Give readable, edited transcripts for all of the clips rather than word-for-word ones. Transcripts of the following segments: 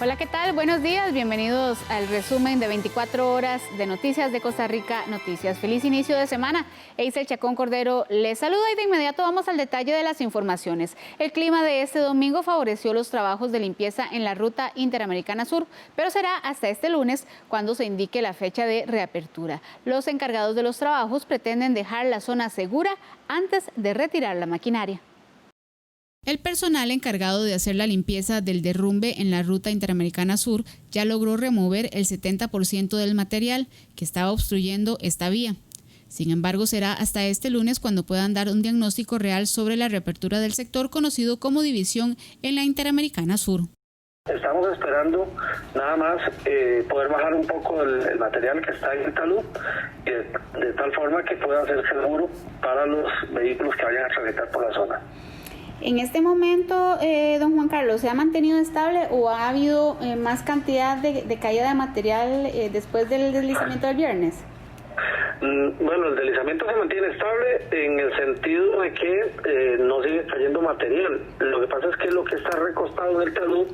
Hola, ¿qué tal? Buenos días, bienvenidos al resumen de 24 horas de Noticias de Costa Rica Noticias. Feliz inicio de semana. Eisel Chacón Cordero les saluda y de inmediato vamos al detalle de las informaciones. El clima de este domingo favoreció los trabajos de limpieza en la Ruta Interamericana Sur, pero será hasta este lunes cuando se indique la fecha de reapertura. Los encargados de los trabajos pretenden dejar la zona segura antes de retirar la maquinaria. El personal encargado de hacer la limpieza del derrumbe en la Ruta Interamericana Sur ya logró remover el 70% del material que estaba obstruyendo esta vía. Sin embargo, será hasta este lunes cuando puedan dar un diagnóstico real sobre la reapertura del sector conocido como división en la Interamericana Sur. Estamos esperando nada más poder bajar un poco el material que está en el talud, de tal forma que pueda ser seguro para los vehículos que vayan a transitar por la zona. En este momento, don Juan Carlos, ¿se ha mantenido estable o ha habido más cantidad de caída de material después del deslizamiento del viernes? Bueno, el deslizamiento se mantiene estable en el sentido de que no sigue cayendo material. Lo que pasa es que lo que está recostado en el talud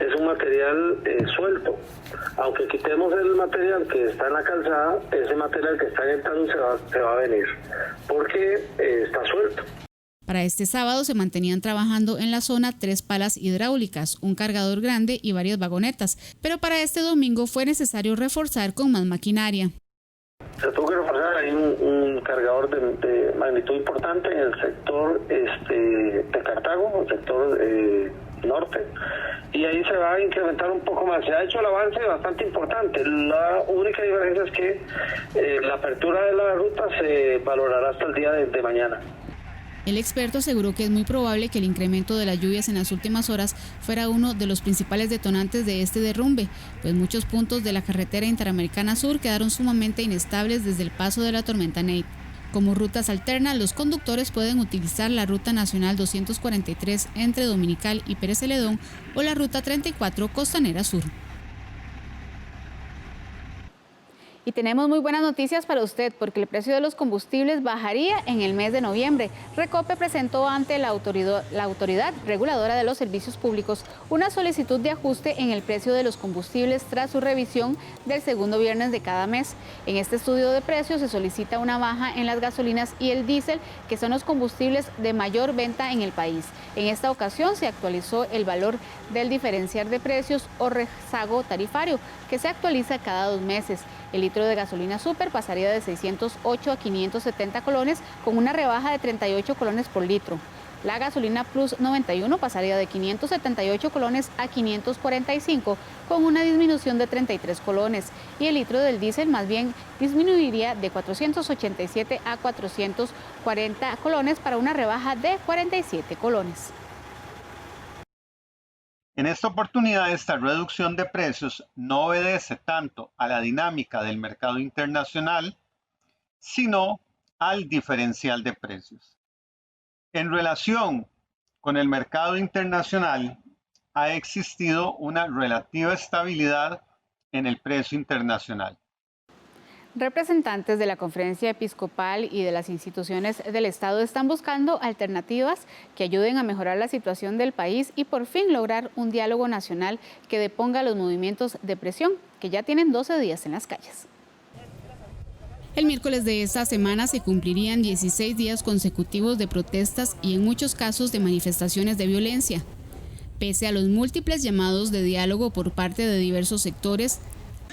es un material suelto. Aunque quitemos el material que está en la calzada, ese material que está en el talud se va a venir, porque está suelto. Para este sábado se mantenían trabajando en la zona 3 palas hidráulicas, un cargador grande y varias vagonetas, pero para este domingo fue necesario reforzar con más maquinaria. Se tuvo que reforzar, hay un cargador de magnitud importante en el sector de Cartago, el sector norte, y ahí se va a incrementar un poco más. Se ha hecho el avance bastante importante. La única diferencia es que la apertura de la ruta se valorará hasta el día de mañana. El experto aseguró que es muy probable que el incremento de las lluvias en las últimas horas fuera uno de los principales detonantes de este derrumbe, pues muchos puntos de la carretera Interamericana Sur quedaron sumamente inestables desde el paso de la tormenta Nate. Como rutas alternas, los conductores pueden utilizar la Ruta Nacional 243 entre Dominical y Pérez Celedón o la Ruta 34 Costanera Sur. Y tenemos muy buenas noticias para usted porque el precio de los combustibles bajaría en el mes de noviembre. Recope presentó ante la autoridad reguladora de los servicios públicos una solicitud de ajuste en el precio de los combustibles tras su revisión del segundo viernes de cada mes. En este estudio de precios se solicita una baja en las gasolinas y el diésel, que son los combustibles de mayor venta en el país. En esta ocasión se actualizó el valor del diferencial de precios o rezago tarifario, que se actualiza cada 2 meses. El litro de gasolina super pasaría de 608 a 570 colones con una rebaja de 38 colones por litro. La gasolina Plus 91 pasaría de 578 colones a 545 con una disminución de 33 colones. Y el litro del diésel más bien disminuiría de 487 a 440 colones para una rebaja de 47 colones. En esta oportunidad, esta reducción de precios no obedece tanto a la dinámica del mercado internacional, sino al diferencial de precios. En relación con el mercado internacional, ha existido una relativa estabilidad en el precio internacional. Representantes de la Conferencia Episcopal y de las instituciones del Estado están buscando alternativas que ayuden a mejorar la situación del país y por fin lograr un diálogo nacional que deponga los movimientos de presión que ya tienen 12 días en las calles. El miércoles de esta semana se cumplirían 16 días consecutivos de protestas y en muchos casos de manifestaciones de violencia. Pese a los múltiples llamados de diálogo por parte de diversos sectores,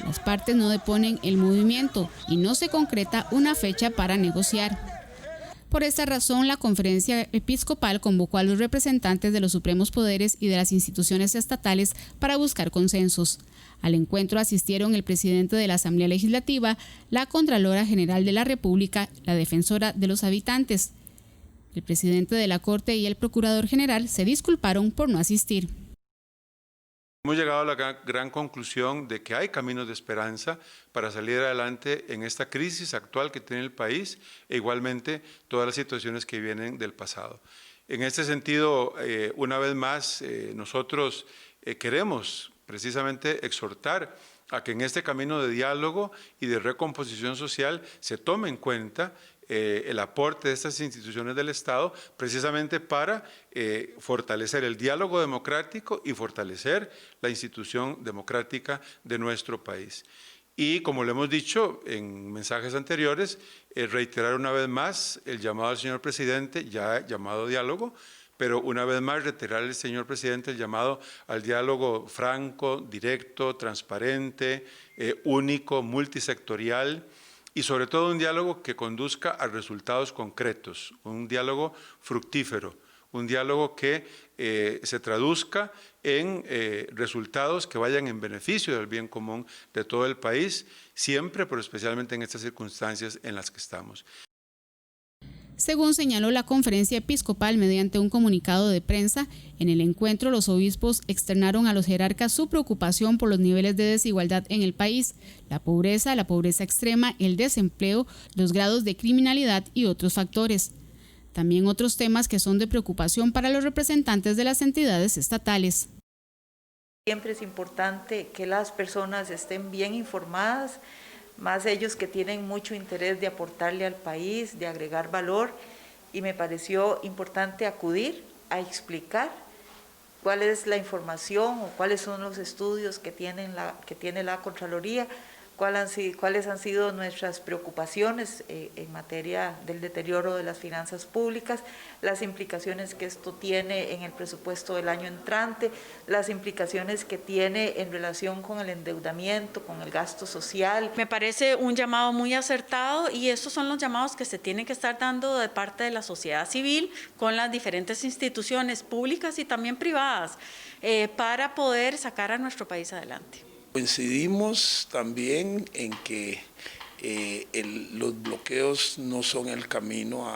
las partes no deponen el movimiento y no se concreta una fecha para negociar. Por esta razón, la Conferencia Episcopal convocó a los representantes de los supremos poderes y de las instituciones estatales para buscar consensos. Al encuentro asistieron el presidente de la Asamblea Legislativa, la Contralora General de la República, la Defensora de los Habitantes. El presidente de la Corte y el Procurador General se disculparon por no asistir. Hemos llegado a la gran conclusión de que hay caminos de esperanza para salir adelante en esta crisis actual que tiene el país e igualmente todas las situaciones que vienen del pasado. En este sentido, una vez más, nosotros queremos precisamente exhortar a que en este camino de diálogo y de recomposición social se tome en cuenta el aporte de estas instituciones del Estado precisamente para fortalecer el diálogo democrático y fortalecer la institución democrática de nuestro país. Y como lo hemos dicho en mensajes anteriores, reiterar una vez más el llamado al señor presidente, ya llamado diálogo, pero una vez más reiterar al señor presidente el llamado al diálogo franco, directo, transparente, único, multisectorial y sobre todo un diálogo que conduzca a resultados concretos, un diálogo fructífero, un diálogo que se traduzca en resultados que vayan en beneficio del bien común de todo el país, siempre, pero especialmente en estas circunstancias en las que estamos. Según señaló la conferencia episcopal mediante un comunicado de prensa, en el encuentro los obispos externaron a los jerarcas su preocupación por los niveles de desigualdad en el país, la pobreza extrema, el desempleo, los grados de criminalidad y otros factores. También otros temas que son de preocupación para los representantes de las entidades estatales. Siempre es importante que las personas estén bien informadas, más ellos que tienen mucho interés de aportarle al país, de agregar valor, y me pareció importante acudir a explicar cuál es la información o cuáles son los estudios que tiene la Contraloría, cuáles han sido nuestras preocupaciones en materia del deterioro de las finanzas públicas, las implicaciones que esto tiene en el presupuesto del año entrante, las implicaciones que tiene en relación con el endeudamiento, con el gasto social. Me parece un llamado muy acertado y estos son los llamados que se tienen que estar dando de parte de la sociedad civil con las diferentes instituciones públicas y también privadas para poder sacar a nuestro país adelante. Coincidimos también en que los bloqueos no son el camino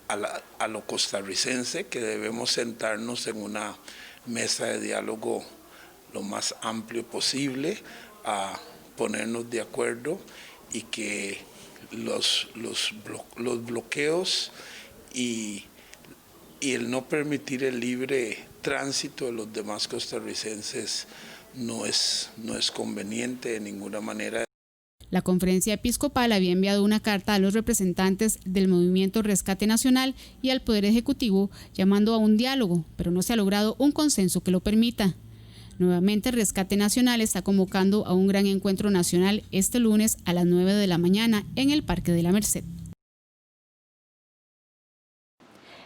a lo costarricense, que debemos sentarnos en una mesa de diálogo lo más amplio posible, a ponernos de acuerdo y que los bloqueos y el no permitir el libre tránsito de los demás costarricenses no es conveniente de ninguna manera. La conferencia episcopal había enviado una carta a los representantes del Movimiento Rescate Nacional y al Poder Ejecutivo llamando a un diálogo, pero no se ha logrado un consenso que lo permita. Nuevamente, Rescate Nacional está convocando a un gran encuentro nacional este lunes a las 9 de la mañana en el Parque de la Merced.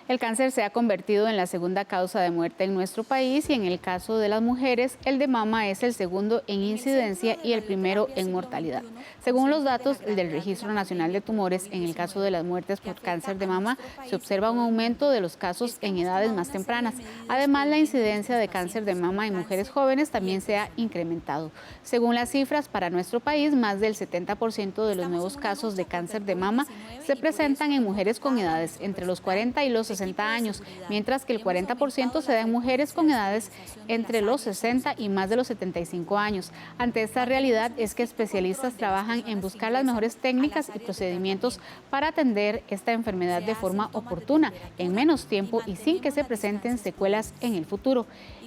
El cáncer se ha convertido en la segunda causa de muerte en nuestro país y en el caso de las mujeres, el de mama es el segundo en incidencia y el primero en mortalidad. Según los datos del Registro Nacional de Tumores, en el caso de las muertes por cáncer de mama, se observa un aumento de los casos en edades más tempranas. Además, la incidencia de cáncer de mama en mujeres jóvenes también se ha incrementado. Según las cifras, para nuestro país, más del 70% de los nuevos casos de cáncer de mama se presentan en mujeres con edades entre los 40 y los 60 años, mientras que el 40% se da en mujeres con edades entre los 60 y más de los 75 años. Ante esta realidad es que especialistas trabajan en buscar las mejores técnicas y procedimientos para atender esta enfermedad de forma oportuna, en menos tiempo y sin que se presenten secuelas en el futuro.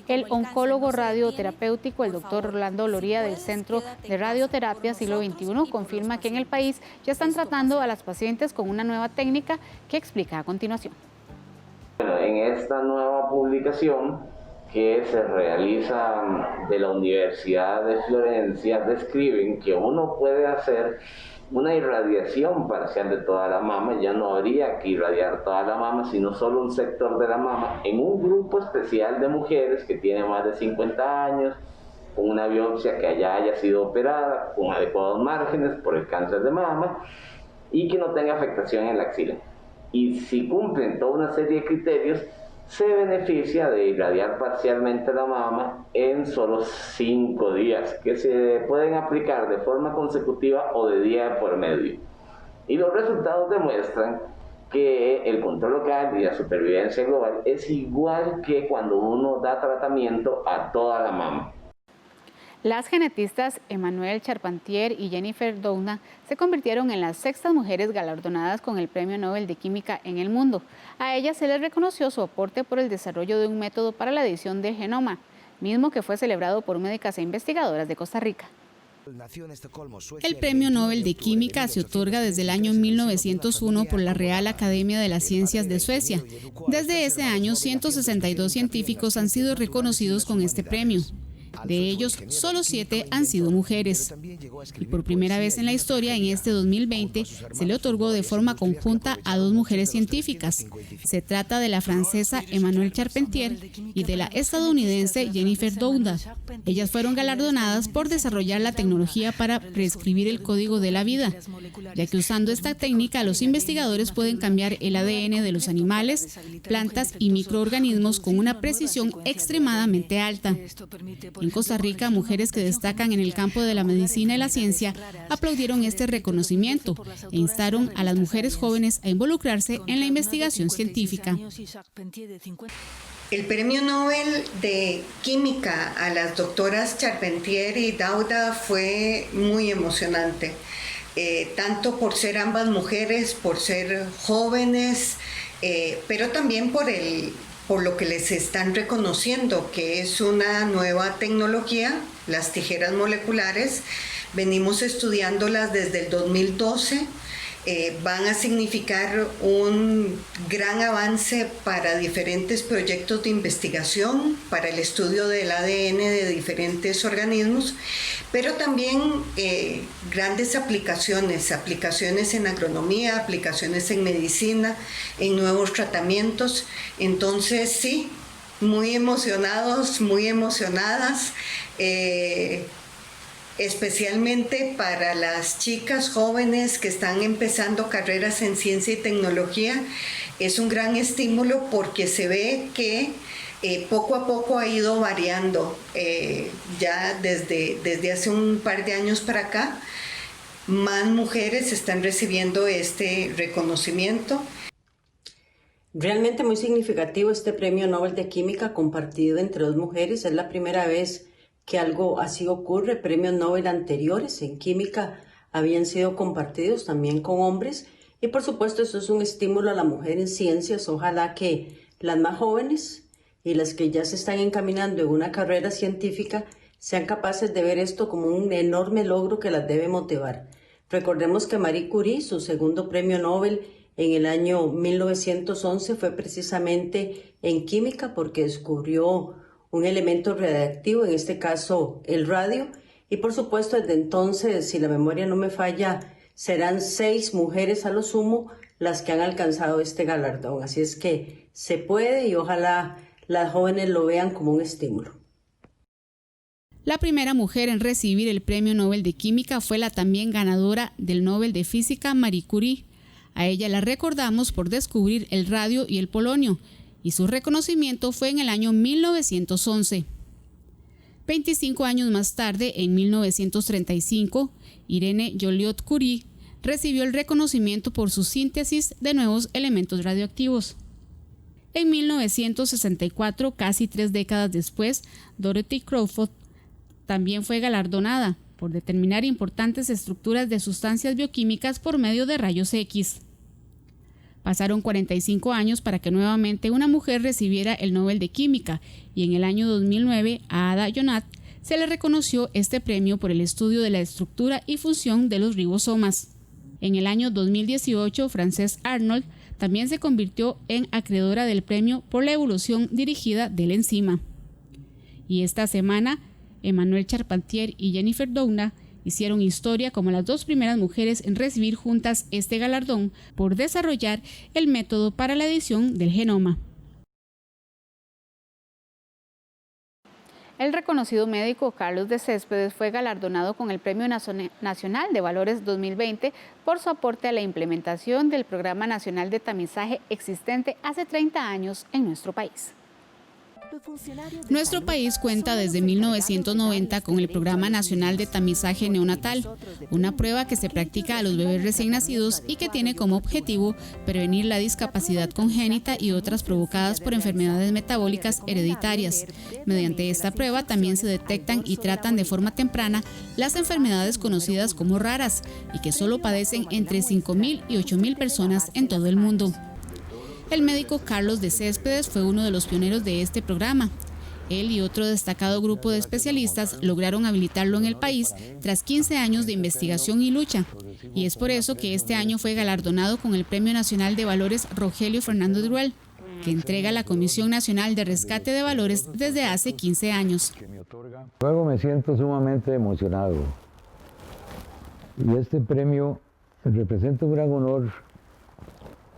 El oncólogo radioterapéutico, el doctor Orlando Loría del Centro de Radioterapia Siglo XXI, confirma que en el país ya están tratando a las pacientes con una nueva técnica que explica a continuación. En esta nueva publicación que se realiza de la Universidad de Florencia, describen que uno puede hacer una irradiación parcial de toda la mama. Ya no habría que irradiar toda la mama, sino solo un sector de la mama en un grupo especial de mujeres que tienen más de 50 años, con una biopsia que haya sido operada, con adecuados márgenes por el cáncer de mama y que no tenga afectación en la axila. Y si cumplen toda una serie de criterios, se beneficia de irradiar parcialmente la mama en solo 5 días, que se pueden aplicar de forma consecutiva o de día por medio. Y los resultados demuestran que el control local y la supervivencia global es igual que cuando uno da tratamiento a toda la mama. Las genetistas Emmanuelle Charpentier y Jennifer Doudna se convirtieron en las 6ª mujeres galardonadas con el Premio Nobel de Química en el mundo. A ellas se les reconoció su aporte por el desarrollo de un método para la edición del genoma, mismo que fue celebrado por médicas e investigadoras de Costa Rica. El Premio Nobel de Química se otorga desde el año 1901 por la Real Academia de las Ciencias de Suecia. Desde ese año, 162 científicos han sido reconocidos con este premio. De ellos, solo 7 han sido mujeres. Y por primera vez en la historia, en este 2020, se le otorgó de forma conjunta a 2 mujeres científicas. Se trata de la francesa Emmanuelle Charpentier y de la estadounidense Jennifer Doudna. Ellas fueron galardonadas por desarrollar la tecnología para reescribir el código de la vida, ya que usando esta técnica los investigadores pueden cambiar el ADN de los animales, plantas y microorganismos con una precisión extremadamente alta. En Costa Rica, mujeres que destacan en el campo de la medicina y la ciencia aplaudieron este reconocimiento e instaron a las mujeres jóvenes a involucrarse en la investigación científica. El Premio Nobel de Química a las doctoras Charpentier y Doudna fue muy emocionante, tanto por ser ambas mujeres, por ser jóvenes, pero también por lo que les están reconociendo, que es una nueva tecnología, las tijeras moleculares. Venimos estudiándolas desde el 2012. Van a significar un gran avance para diferentes proyectos de investigación, para el estudio del ADN de diferentes organismos, pero también grandes aplicaciones en agronomía, aplicaciones en medicina, en nuevos tratamientos. Entonces sí, muy emocionados, muy emocionadas. Especialmente para las chicas jóvenes que están empezando carreras en ciencia y tecnología, es un gran estímulo porque se ve que poco a poco ha ido variando. Ya desde hace un par de años para acá, más mujeres están recibiendo este reconocimiento. Realmente muy significativo este Premio Nobel de Química compartido entre 2 mujeres. Es la primera vez que algo así ocurre. Premios Nobel anteriores en química habían sido compartidos también con hombres y por supuesto esto es un estímulo a la mujer en ciencias. Ojalá que las más jóvenes y las que ya se están encaminando en una carrera científica sean capaces de ver esto como un enorme logro que las debe motivar. Recordemos que Marie Curie, su segundo premio Nobel en el año 1911 fue precisamente en química porque descubrió un elemento radiactivo, en este caso el radio, y por supuesto desde entonces, si la memoria no me falla, serán 6 mujeres a lo sumo las que han alcanzado este galardón. Así es que se puede y ojalá las jóvenes lo vean como un estímulo. La primera mujer en recibir el Premio Nobel de Química fue la también ganadora del Nobel de Física, Marie Curie. A ella la recordamos por descubrir el radio y el polonio, y su reconocimiento fue en el año 1911. 25 años más tarde, en 1935, Irene Joliot-Curie recibió el reconocimiento por su síntesis de nuevos elementos radioactivos. En 1964, casi 3 décadas después, Dorothy Crawford también fue galardonada por determinar importantes estructuras de sustancias bioquímicas por medio de rayos X. Pasaron 45 años para que nuevamente una mujer recibiera el Nobel de Química y en el año 2009 a Ada Yonath se le reconoció este premio por el estudio de la estructura y función de los ribosomas. En el año 2018, Frances Arnold también se convirtió en acreedora del premio por la evolución dirigida de la enzima. Y esta semana, Emmanuelle Charpentier y Jennifer Doudna hicieron historia como las 2 primeras mujeres en recibir juntas este galardón por desarrollar el método para la edición del genoma. El reconocido médico Carlos de Céspedes fue galardonado con el Premio Nacional de Valores 2020 por su aporte a la implementación del Programa Nacional de Tamizaje existente hace 30 años en nuestro país. Nuestro país cuenta desde 1990 con el Programa Nacional de Tamizaje Neonatal, una prueba que se practica a los bebés recién nacidos y que tiene como objetivo prevenir la discapacidad congénita y otras provocadas por enfermedades metabólicas hereditarias. Mediante esta prueba también se detectan y tratan de forma temprana las enfermedades conocidas como raras y que solo padecen entre 5.000 y 8.000 personas en todo el mundo. El médico Carlos de Céspedes fue uno de los pioneros de este programa. Él y otro destacado grupo de especialistas lograron habilitarlo en el país tras 15 años de investigación y lucha. Y es por eso que este año fue galardonado con el Premio Nacional de Valores Rogelio Fernando Duruel, que entrega la Comisión Nacional de Rescate de Valores desde hace 15 años. Luego me siento sumamente emocionado. Y este premio representa un gran honor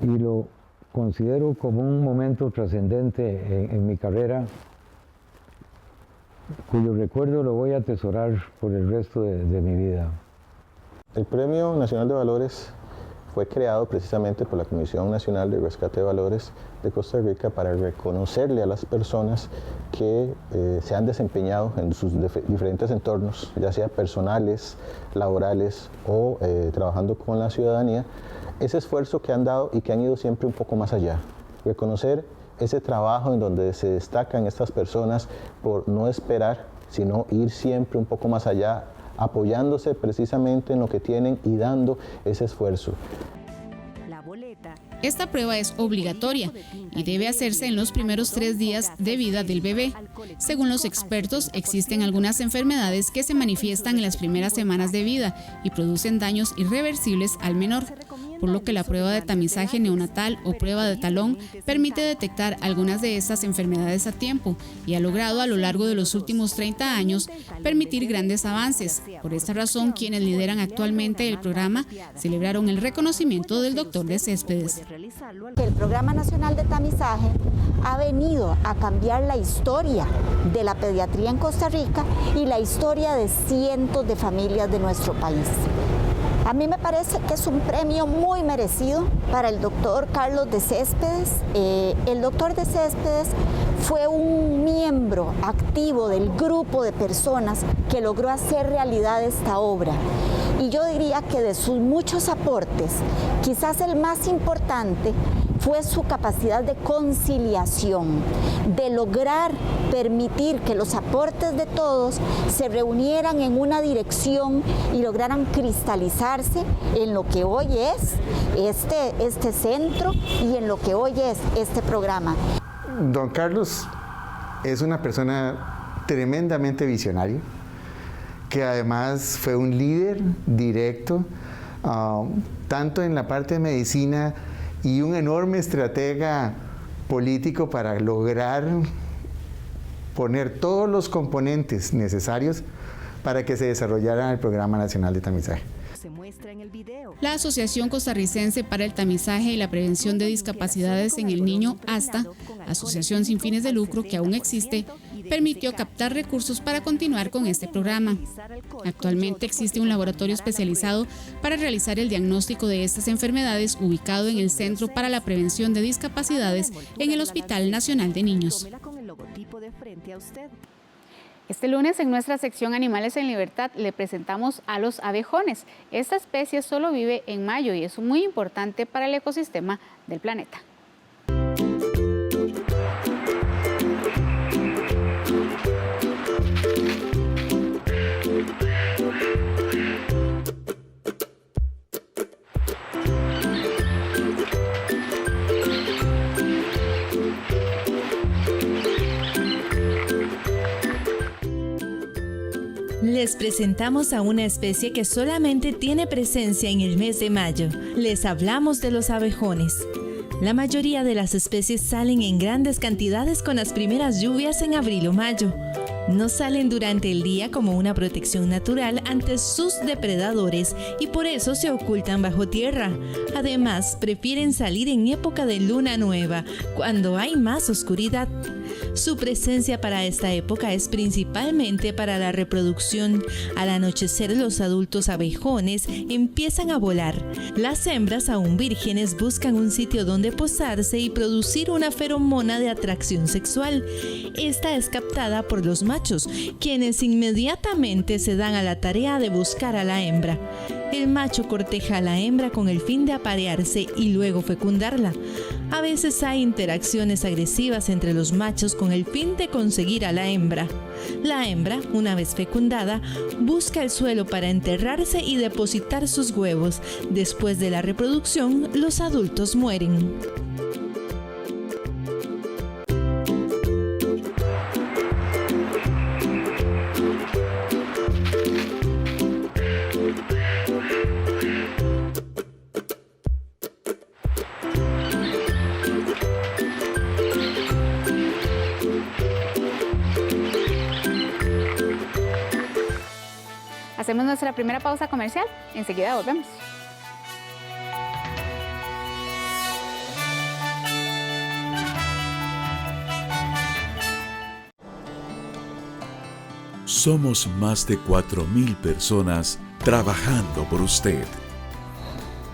y lo considero como un momento trascendente en mi carrera, cuyo recuerdo lo voy a atesorar por el resto de mi vida. El Premio Nacional de Valores fue creado precisamente por la Comisión Nacional de Rescate de Valores de Costa Rica para reconocerle a las personas que se han desempeñado en sus diferentes entornos, ya sea personales, laborales o trabajando con la ciudadanía, ese esfuerzo que han dado y que han ido siempre un poco más allá. Reconocer ese trabajo en donde se destacan estas personas por no esperar, sino ir siempre un poco más allá, apoyándose precisamente en lo que tienen y dando ese esfuerzo. Esta prueba es obligatoria y debe hacerse en los primeros 3 días de vida del bebé. Según los expertos, existen algunas enfermedades que se manifiestan en las primeras semanas de vida y producen daños irreversibles al menor, por lo que la prueba de tamizaje neonatal o prueba de talón permite detectar algunas de estas enfermedades a tiempo y ha logrado a lo largo de los últimos 30 años permitir grandes avances. Por esta razón, quienes lideran actualmente el programa celebraron el reconocimiento del doctor de Céspedes. El Programa Nacional de Tamizaje ha venido a cambiar la historia de la pediatría en Costa Rica y la historia de cientos de familias de nuestro país. A mí me parece que es un premio muy merecido para el doctor Carlos de Céspedes. El doctor de Céspedes fue un miembro activo del grupo de personas que logró hacer realidad esta obra. Y yo diría que de sus muchos aportes, quizás el más importante fue su capacidad de conciliación, de lograr permitir que los aportes de todos se reunieran en una dirección y lograran cristalizarse en lo que hoy es este centro y en lo que hoy es este programa. Don Carlos es una persona tremendamente visionaria, que además fue un líder directo, tanto en la parte de medicina y un enorme estratega político para lograr poner todos los componentes necesarios para que se desarrollara el Programa Nacional de Tamizaje. La Asociación Costarricense para el Tamizaje y la Prevención de Discapacidades en el Niño, ASTA, asociación sin fines de lucro que aún existe, permitió captar recursos para continuar con este programa. Actualmente existe un laboratorio especializado para realizar el diagnóstico de estas enfermedades ubicado en el Centro para la Prevención de Discapacidades en el Hospital Nacional de Niños. Este lunes en nuestra sección Animales en Libertad le presentamos a los abejones. Esta especie solo vive en mayo y es muy importante para el ecosistema del planeta. Les presentamos a una especie que solamente tiene presencia en el mes de mayo. Les hablamos de los abejones. La mayoría de las especies salen en grandes cantidades con las primeras lluvias en abril o mayo. No salen durante el día como una protección natural ante sus depredadores y por eso se ocultan bajo tierra. Además, prefieren salir en época de luna nueva, cuando hay más oscuridad. Su presencia para esta época es principalmente para la reproducción. Al anochecer, los adultos abejones empiezan a volar. Las hembras aún vírgenes buscan un sitio donde posarse y producir una feromona de atracción sexual. Esta es captada por los machos, quienes inmediatamente se dan a la tarea de buscar a la hembra. El macho corteja a la hembra con el fin de aparearse y luego fecundarla. A veces hay interacciones agresivas entre los machos con el fin de conseguir a la hembra. La hembra, una vez fecundada, busca el suelo para enterrarse y depositar sus huevos. Después de la reproducción, los adultos mueren. Hacemos nuestra primera pausa comercial. Enseguida volvemos. Somos más de 4.000 personas trabajando por usted.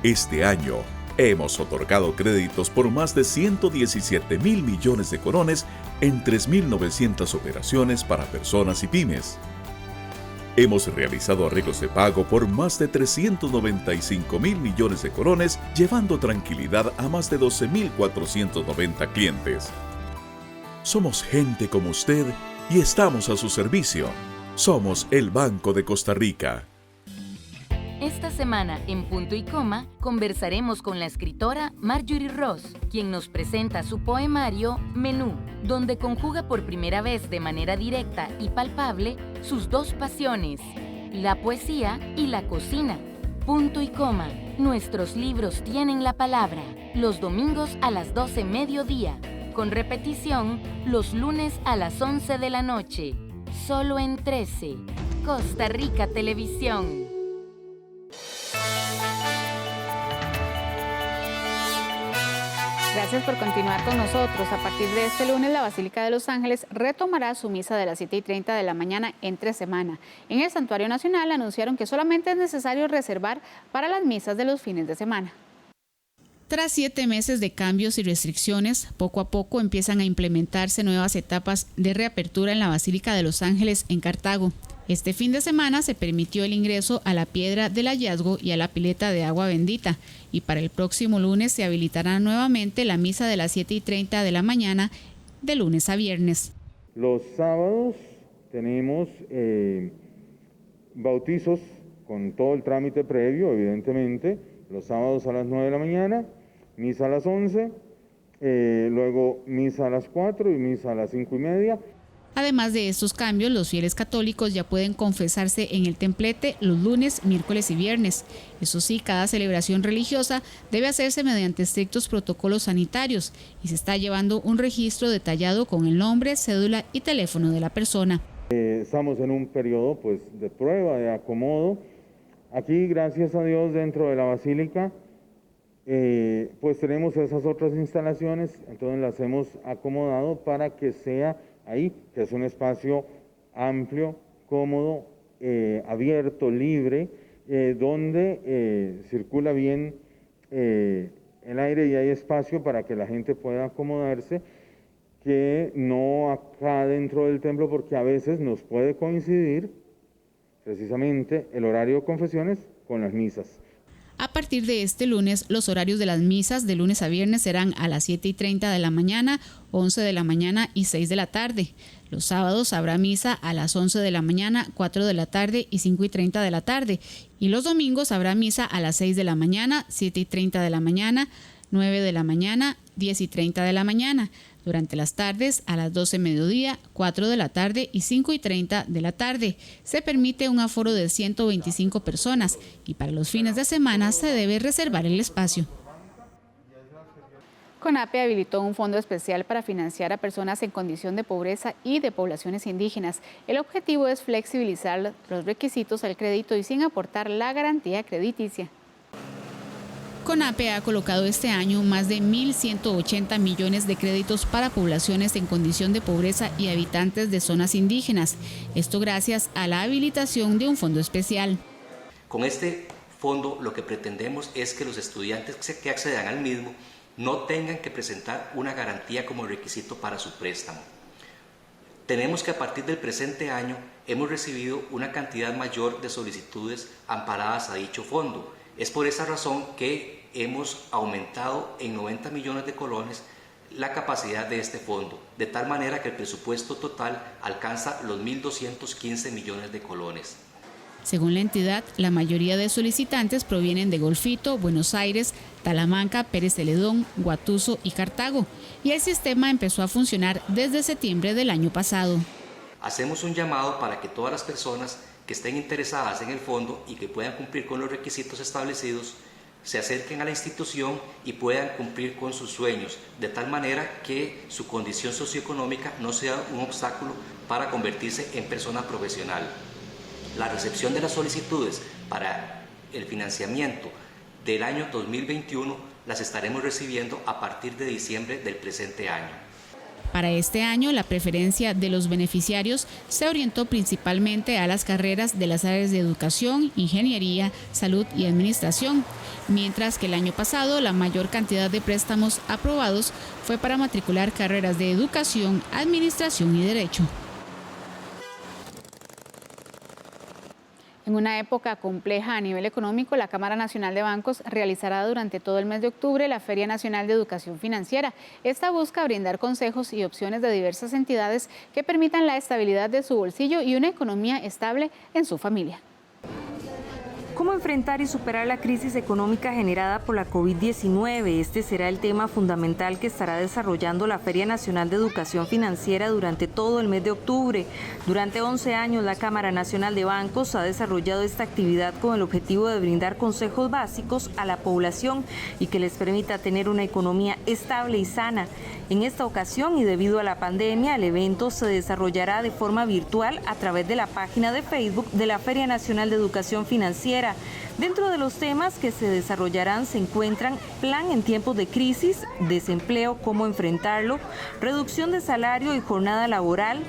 Este año hemos otorgado créditos por más de 117.000 millones de colones en 3.900 operaciones para personas y pymes. Hemos realizado arreglos de pago por más de 395.000 millones de colones, llevando tranquilidad a más de 12.490 clientes. Somos gente como usted y estamos a su servicio. Somos el Banco de Costa Rica. Esta semana, en Punto y Coma, conversaremos con la escritora Marjorie Ross, quien nos presenta su poemario Menú, donde conjuga por primera vez de manera directa y palpable sus dos pasiones, la poesía y la cocina. Punto y Coma, nuestros libros tienen la palabra, los domingos a las 12 mediodía, con repetición los lunes a las 11 de la noche, solo en 13, Costa Rica Televisión. Gracias por continuar con nosotros. A partir de este lunes, la Basílica de Los Ángeles retomará su misa de las 7:30 de la mañana entre semana. En el Santuario Nacional anunciaron que solamente es necesario reservar para las misas de los fines de semana. Tras 7 meses de cambios y restricciones, poco a poco empiezan a implementarse nuevas etapas de reapertura en la Basílica de Los Ángeles en Cartago. Este fin de semana se permitió el ingreso a la Piedra del Hallazgo y a la pileta de agua bendita, y para el próximo lunes se habilitará nuevamente la misa de las 7:30 de la mañana de lunes a viernes. Los sábados tenemos bautizos con todo el trámite previo, evidentemente, los sábados a las 9 de la mañana, misa a las 11, luego misa a las 4 y misa a las 5:30. Además de estos cambios, los fieles católicos ya pueden confesarse en el templete los lunes, miércoles y viernes. Eso sí, cada celebración religiosa debe hacerse mediante estrictos protocolos sanitarios y se está llevando un registro detallado con el nombre, cédula y teléfono de la persona. Estamos en un periodo de prueba, de acomodo. Aquí, gracias a Dios, dentro de la Basílica, tenemos esas otras instalaciones, entonces las hemos acomodado para que sea ahí, que es un espacio amplio, cómodo, abierto, libre, donde circula bien el aire y hay espacio para que la gente pueda acomodarse, que no acá dentro del templo, porque a veces nos puede coincidir precisamente el horario de confesiones con las misas. A partir de este lunes, los horarios de las misas de lunes a viernes serán a las 7:30 de la mañana, 11 de la mañana y 6 de la tarde. Los sábados habrá misa a las 11 de la mañana, 4 de la tarde y 5:30 de la tarde. Y los domingos habrá misa a las 6 de la mañana, 7:30 de la mañana, 9 de la mañana, 10:30 de la mañana. Durante las tardes, a las 12 mediodía, 4 de la tarde y 5:30 de la tarde. Se permite un aforo de 125 personas y para los fines de semana se debe reservar el espacio. CONAPE habilitó un fondo especial para financiar a personas en condición de pobreza y de poblaciones indígenas. El objetivo es flexibilizar los requisitos al crédito y sin aportar la garantía crediticia. CONAPE ha colocado este año más de 1.180 millones de créditos para poblaciones en condición de pobreza y habitantes de zonas indígenas. Esto gracias a la habilitación de un fondo especial. Con este fondo lo que pretendemos es que los estudiantes que accedan al mismo no tengan que presentar una garantía como requisito para su préstamo. Tenemos que a partir del presente año hemos recibido una cantidad mayor de solicitudes amparadas a dicho fondo. Es por esa razón que hemos aumentado en 90 millones de colones la capacidad de este fondo, de tal manera que el presupuesto total alcanza los 1.215 millones de colones. Según la entidad, la mayoría de solicitantes provienen de Golfito, Buenos Aires, Talamanca, Pérez Celedón, Guatuso y Cartago, y el sistema empezó a funcionar desde septiembre del año pasado. Hacemos un llamado para que todas las personas que estén interesadas en el fondo y que puedan cumplir con los requisitos establecidos se acerquen a la institución y puedan cumplir con sus sueños, de tal manera que su condición socioeconómica no sea un obstáculo para convertirse en persona profesional. La recepción de las solicitudes para el financiamiento del año 2021 las estaremos recibiendo a partir de diciembre del presente año. Para este año, la preferencia de los beneficiarios se orientó principalmente a las carreras de las áreas de educación, ingeniería, salud y administración, mientras que el año pasado la mayor cantidad de préstamos aprobados fue para matricular carreras de educación, administración y derecho. En una época compleja a nivel económico, la Cámara Nacional de Bancos realizará durante todo el mes de octubre la Feria Nacional de Educación Financiera. Esta busca brindar consejos y opciones de diversas entidades que permitan la estabilidad de su bolsillo y una economía estable en su familia. ¿Cómo enfrentar y superar la crisis económica generada por la COVID-19? Este será el tema fundamental que estará desarrollando la Feria Nacional de Educación Financiera durante todo el mes de octubre. Durante 11 años, la Cámara Nacional de Bancos ha desarrollado esta actividad con el objetivo de brindar consejos básicos a la población y que les permita tener una economía estable y sana. En esta ocasión, y debido a la pandemia, el evento se desarrollará de forma virtual a través de la página de Facebook de la Feria Nacional de Educación Financiera. Dentro de los temas que se desarrollarán se encuentran plan en tiempos de crisis, desempleo, cómo enfrentarlo, reducción de salario y jornada laboral,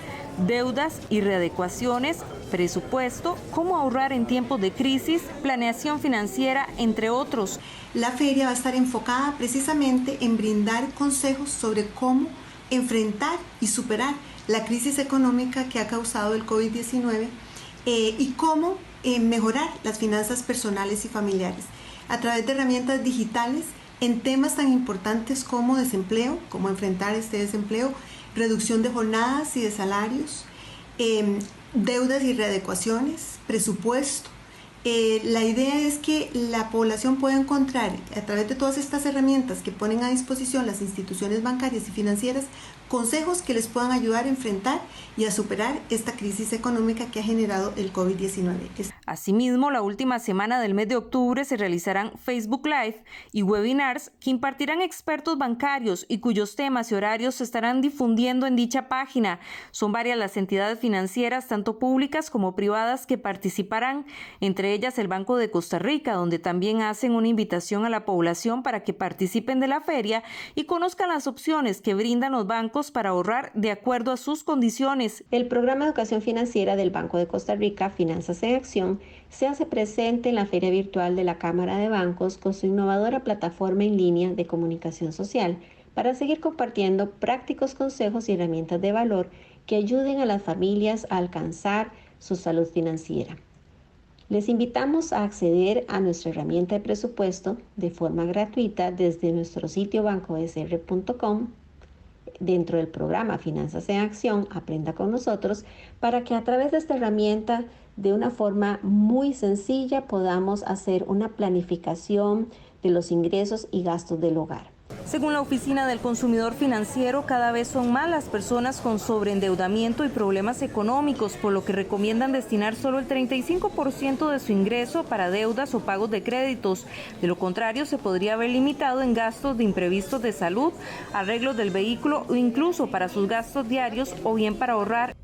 deudas y readecuaciones, presupuesto, cómo ahorrar en tiempos de crisis, planeación financiera, entre otros. La feria va a estar enfocada precisamente en brindar consejos sobre cómo enfrentar y superar la crisis económica que ha causado el COVID-19 y cómo mejorar las finanzas personales y familiares a través de herramientas digitales en temas tan importantes como desempleo, cómo enfrentar este desempleo, reducción de jornadas y de salarios, deudas y readecuaciones, presupuesto. La idea es que la población pueda encontrar a través de todas estas herramientas que ponen a disposición las instituciones bancarias y financieras consejos que les puedan ayudar a enfrentar y a superar esta crisis económica que ha generado el COVID-19. Asimismo, la última semana del mes de octubre se realizarán Facebook Live y webinars que impartirán expertos bancarios y cuyos temas y horarios se estarán difundiendo en dicha página. Son varias las entidades financieras, tanto públicas como privadas, que participarán, entre ellas el Banco de Costa Rica, donde también hacen una invitación a la población para que participen de la feria y conozcan las opciones que brindan los bancos para ahorrar de acuerdo a sus condiciones. El programa de educación financiera del Banco de Costa Rica, Finanzas en Acción, se hace presente en la feria virtual de la Cámara de Bancos con su innovadora plataforma en línea de comunicación social para seguir compartiendo prácticos consejos y herramientas de valor que ayuden a las familias a alcanzar su salud financiera. Les invitamos a acceder a nuestra herramienta de presupuesto de forma gratuita desde nuestro sitio bancosr.com. Dentro del programa Finanzas en Acción, aprenda con nosotros para que a través de esta herramienta, de una forma muy sencilla, podamos hacer una planificación de los ingresos y gastos del hogar. Según la Oficina del Consumidor Financiero, cada vez son más las personas con sobreendeudamiento y problemas económicos, por lo que recomiendan destinar solo el 35% de su ingreso para deudas o pagos de créditos. De lo contrario, se podría haber limitado en gastos de imprevistos de salud, arreglos del vehículo o incluso para sus gastos diarios o bien para ahorrar.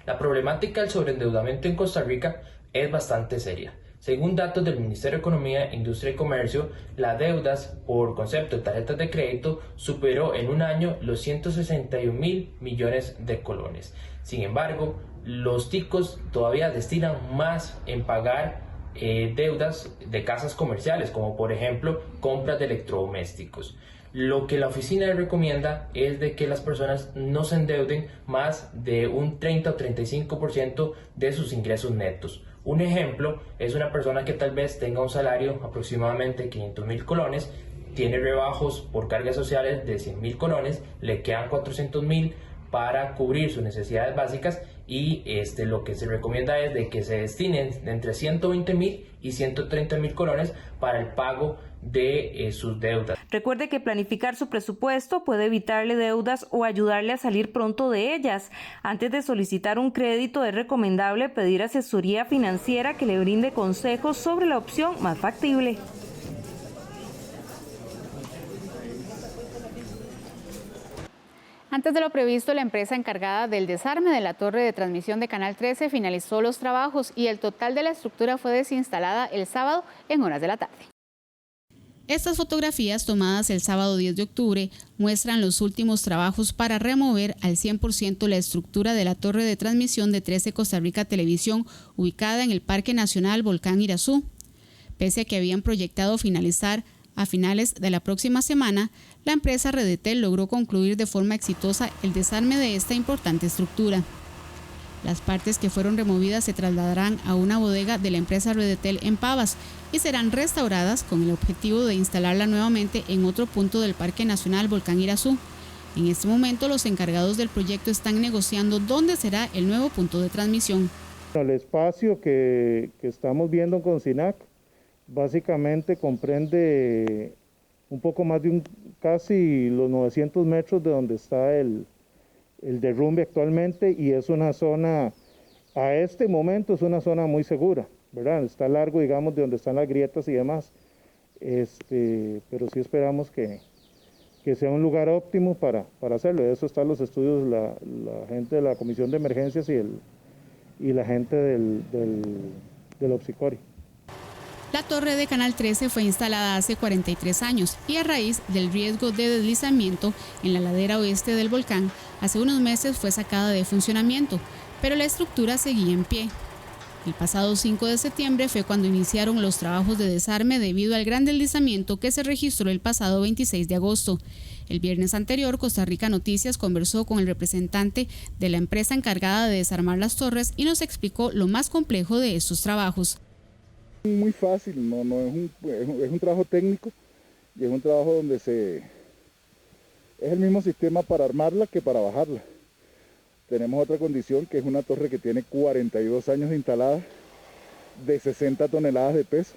La problemática del sobreendeudamiento en Costa Rica es bastante seria. Según datos del Ministerio de Economía, Industria y Comercio, las deudas por concepto de tarjetas de crédito superó en un año los 161.000 millones de colones. Sin embargo, los ticos todavía destinan más en pagar deudas de casas comerciales, como por ejemplo compras de electrodomésticos. Lo que la oficina recomienda es de que las personas no se endeuden más de un 30 o 35% de sus ingresos netos. Un ejemplo es una persona que tal vez tenga un salario aproximadamente 500.000 colones, tiene rebajos por cargas sociales de 100.000 colones, le quedan 400.000 para cubrir sus necesidades básicas y lo que se recomienda es de que se destinen entre 120.000 y 130.000 colones para el pago de sus deudas. Recuerde que planificar su presupuesto puede evitarle deudas o ayudarle a salir pronto de ellas. Antes de solicitar un crédito es recomendable pedir asesoría financiera que le brinde consejos sobre la opción más factible. Antes de lo previsto, la empresa encargada del desarme de la torre de transmisión de Canal 13 finalizó los trabajos y el total de la estructura fue desinstalada el sábado en horas de la tarde. Estas fotografías tomadas el sábado 10 de octubre muestran los últimos trabajos para remover al 100% la estructura de la torre de transmisión de 13 Costa Rica Televisión ubicada en el Parque Nacional Volcán Irazú. Pese a que habían proyectado finalizar a finales de la próxima semana, la empresa Redetel logró concluir de forma exitosa el desarme de esta importante estructura. Las partes que fueron removidas se trasladarán a una bodega de la empresa Redetel en Pavas y serán restauradas con el objetivo de instalarla nuevamente en otro punto del Parque Nacional Volcán Irazú. En este momento, los encargados del proyecto están negociando dónde será el nuevo punto de transmisión. El espacio que estamos viendo con SINAC básicamente comprende un poco más de casi los 900 metros de donde está el derrumbe actualmente, y es una zona, a este momento es una zona muy segura, ¿verdad? Está largo, digamos, de donde están las grietas y demás, pero sí esperamos que sea un lugar óptimo para hacerlo. De eso están los estudios, la gente de la Comisión de Emergencias y la gente del Opsicori. La torre de Canal 13 fue instalada hace 43 años y a raíz del riesgo de deslizamiento en la ladera oeste del volcán, hace unos meses fue sacada de funcionamiento, pero la estructura seguía en pie. El pasado 5 de septiembre fue cuando iniciaron los trabajos de desarme debido al gran deslizamiento que se registró el pasado 26 de agosto. El viernes anterior, Costa Rica Noticias conversó con el representante de la empresa encargada de desarmar las torres y nos explicó lo más complejo de estos trabajos. Muy fácil, no es un trabajo técnico y es un trabajo donde es el mismo sistema para armarla que para bajarla. Tenemos otra condición, que es una torre que tiene 42 años instalada, de 60 toneladas de peso.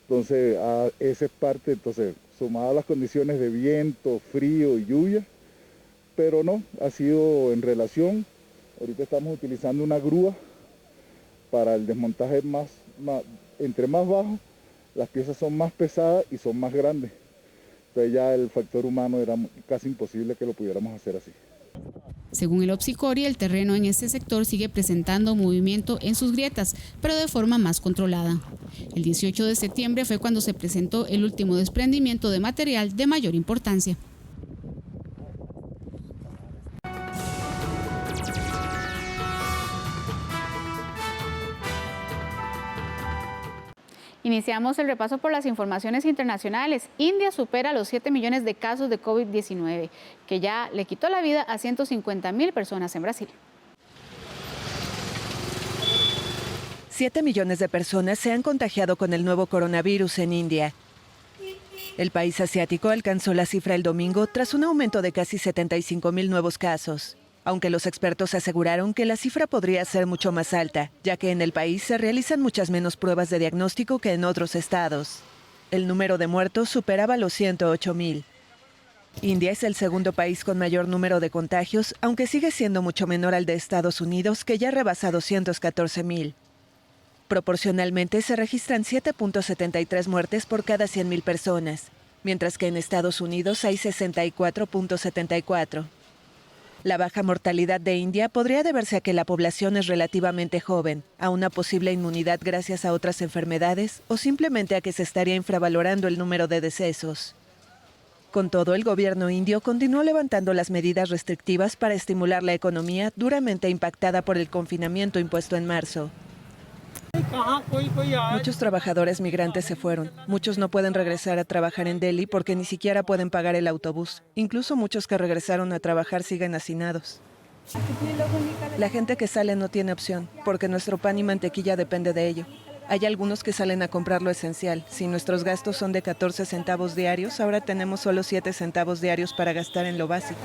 Entonces, esa es parte, sumado a las condiciones de viento, frío y lluvia, pero no, ha sido en relación. Ahorita estamos utilizando una grúa para el desmontaje entre más bajo, las piezas son más pesadas y son más grandes. Entonces ya el factor humano era casi imposible que lo pudiéramos hacer así. Según el Opsicori, el terreno en este sector sigue presentando movimiento en sus grietas, pero de forma más controlada. El 18 de septiembre fue cuando se presentó el último desprendimiento de material de mayor importancia. Iniciamos el repaso por las informaciones internacionales. India supera los 7 millones de casos de COVID-19, que ya le quitó la vida a 150.000 personas en Brasil. 7 millones de personas se han contagiado con el nuevo coronavirus en India. El país asiático alcanzó la cifra el domingo tras un aumento de casi 75.000 nuevos casos, aunque los expertos aseguraron que la cifra podría ser mucho más alta, ya que en el país se realizan muchas menos pruebas de diagnóstico que en otros estados. El número de muertos superaba los 108.000. India es el segundo país con mayor número de contagios, aunque sigue siendo mucho menor al de Estados Unidos, que ya rebasa 214.000. Proporcionalmente se registran 7.73 muertes por cada 100.000 personas, mientras que en Estados Unidos hay 64.74. La baja mortalidad de India podría deberse a que la población es relativamente joven, a una posible inmunidad gracias a otras enfermedades o simplemente a que se estaría infravalorando el número de decesos. Con todo, el gobierno indio continuó levantando las medidas restrictivas para estimular la economía duramente impactada por el confinamiento impuesto en marzo. Muchos trabajadores migrantes se fueron. Muchos no pueden regresar a trabajar en Delhi porque ni siquiera pueden pagar el autobús. Incluso muchos que regresaron a trabajar siguen hacinados. La gente que sale no tiene opción, porque nuestro pan y mantequilla depende de ello. Hay algunos que salen a comprar lo esencial. Si nuestros gastos son de 14 centavos diarios, ahora tenemos solo 7 centavos diarios para gastar en lo básico.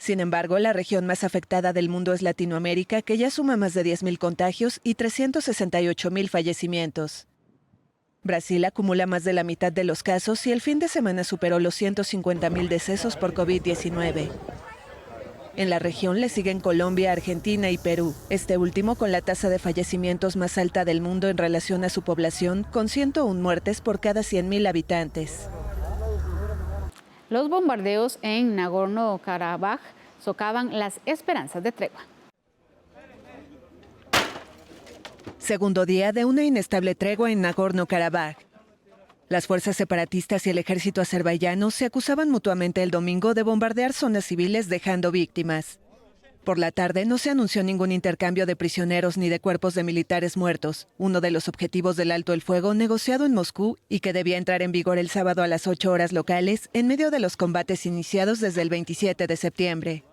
Sin embargo, la región más afectada del mundo es Latinoamérica, que ya suma más de 10.000 contagios y 368.000 fallecimientos. Brasil acumula más de la mitad de los casos y el fin de semana superó los 150.000 decesos por COVID-19. En la región le siguen Colombia, Argentina y Perú, este último con la tasa de fallecimientos más alta del mundo en relación a su población, con 101 muertes por cada 100.000 habitantes. Los bombardeos en Nagorno-Karabaj socavan las esperanzas de tregua. Segundo día de una inestable tregua en Nagorno-Karabaj. Las fuerzas separatistas y el ejército azerbaiyano se acusaban mutuamente el domingo de bombardear zonas civiles dejando víctimas. Por la tarde no se anunció ningún intercambio de prisioneros ni de cuerpos de militares muertos, uno de los objetivos del alto el fuego negociado en Moscú y que debía entrar en vigor el sábado a las 8 horas locales en medio de los combates iniciados desde el 27 de septiembre.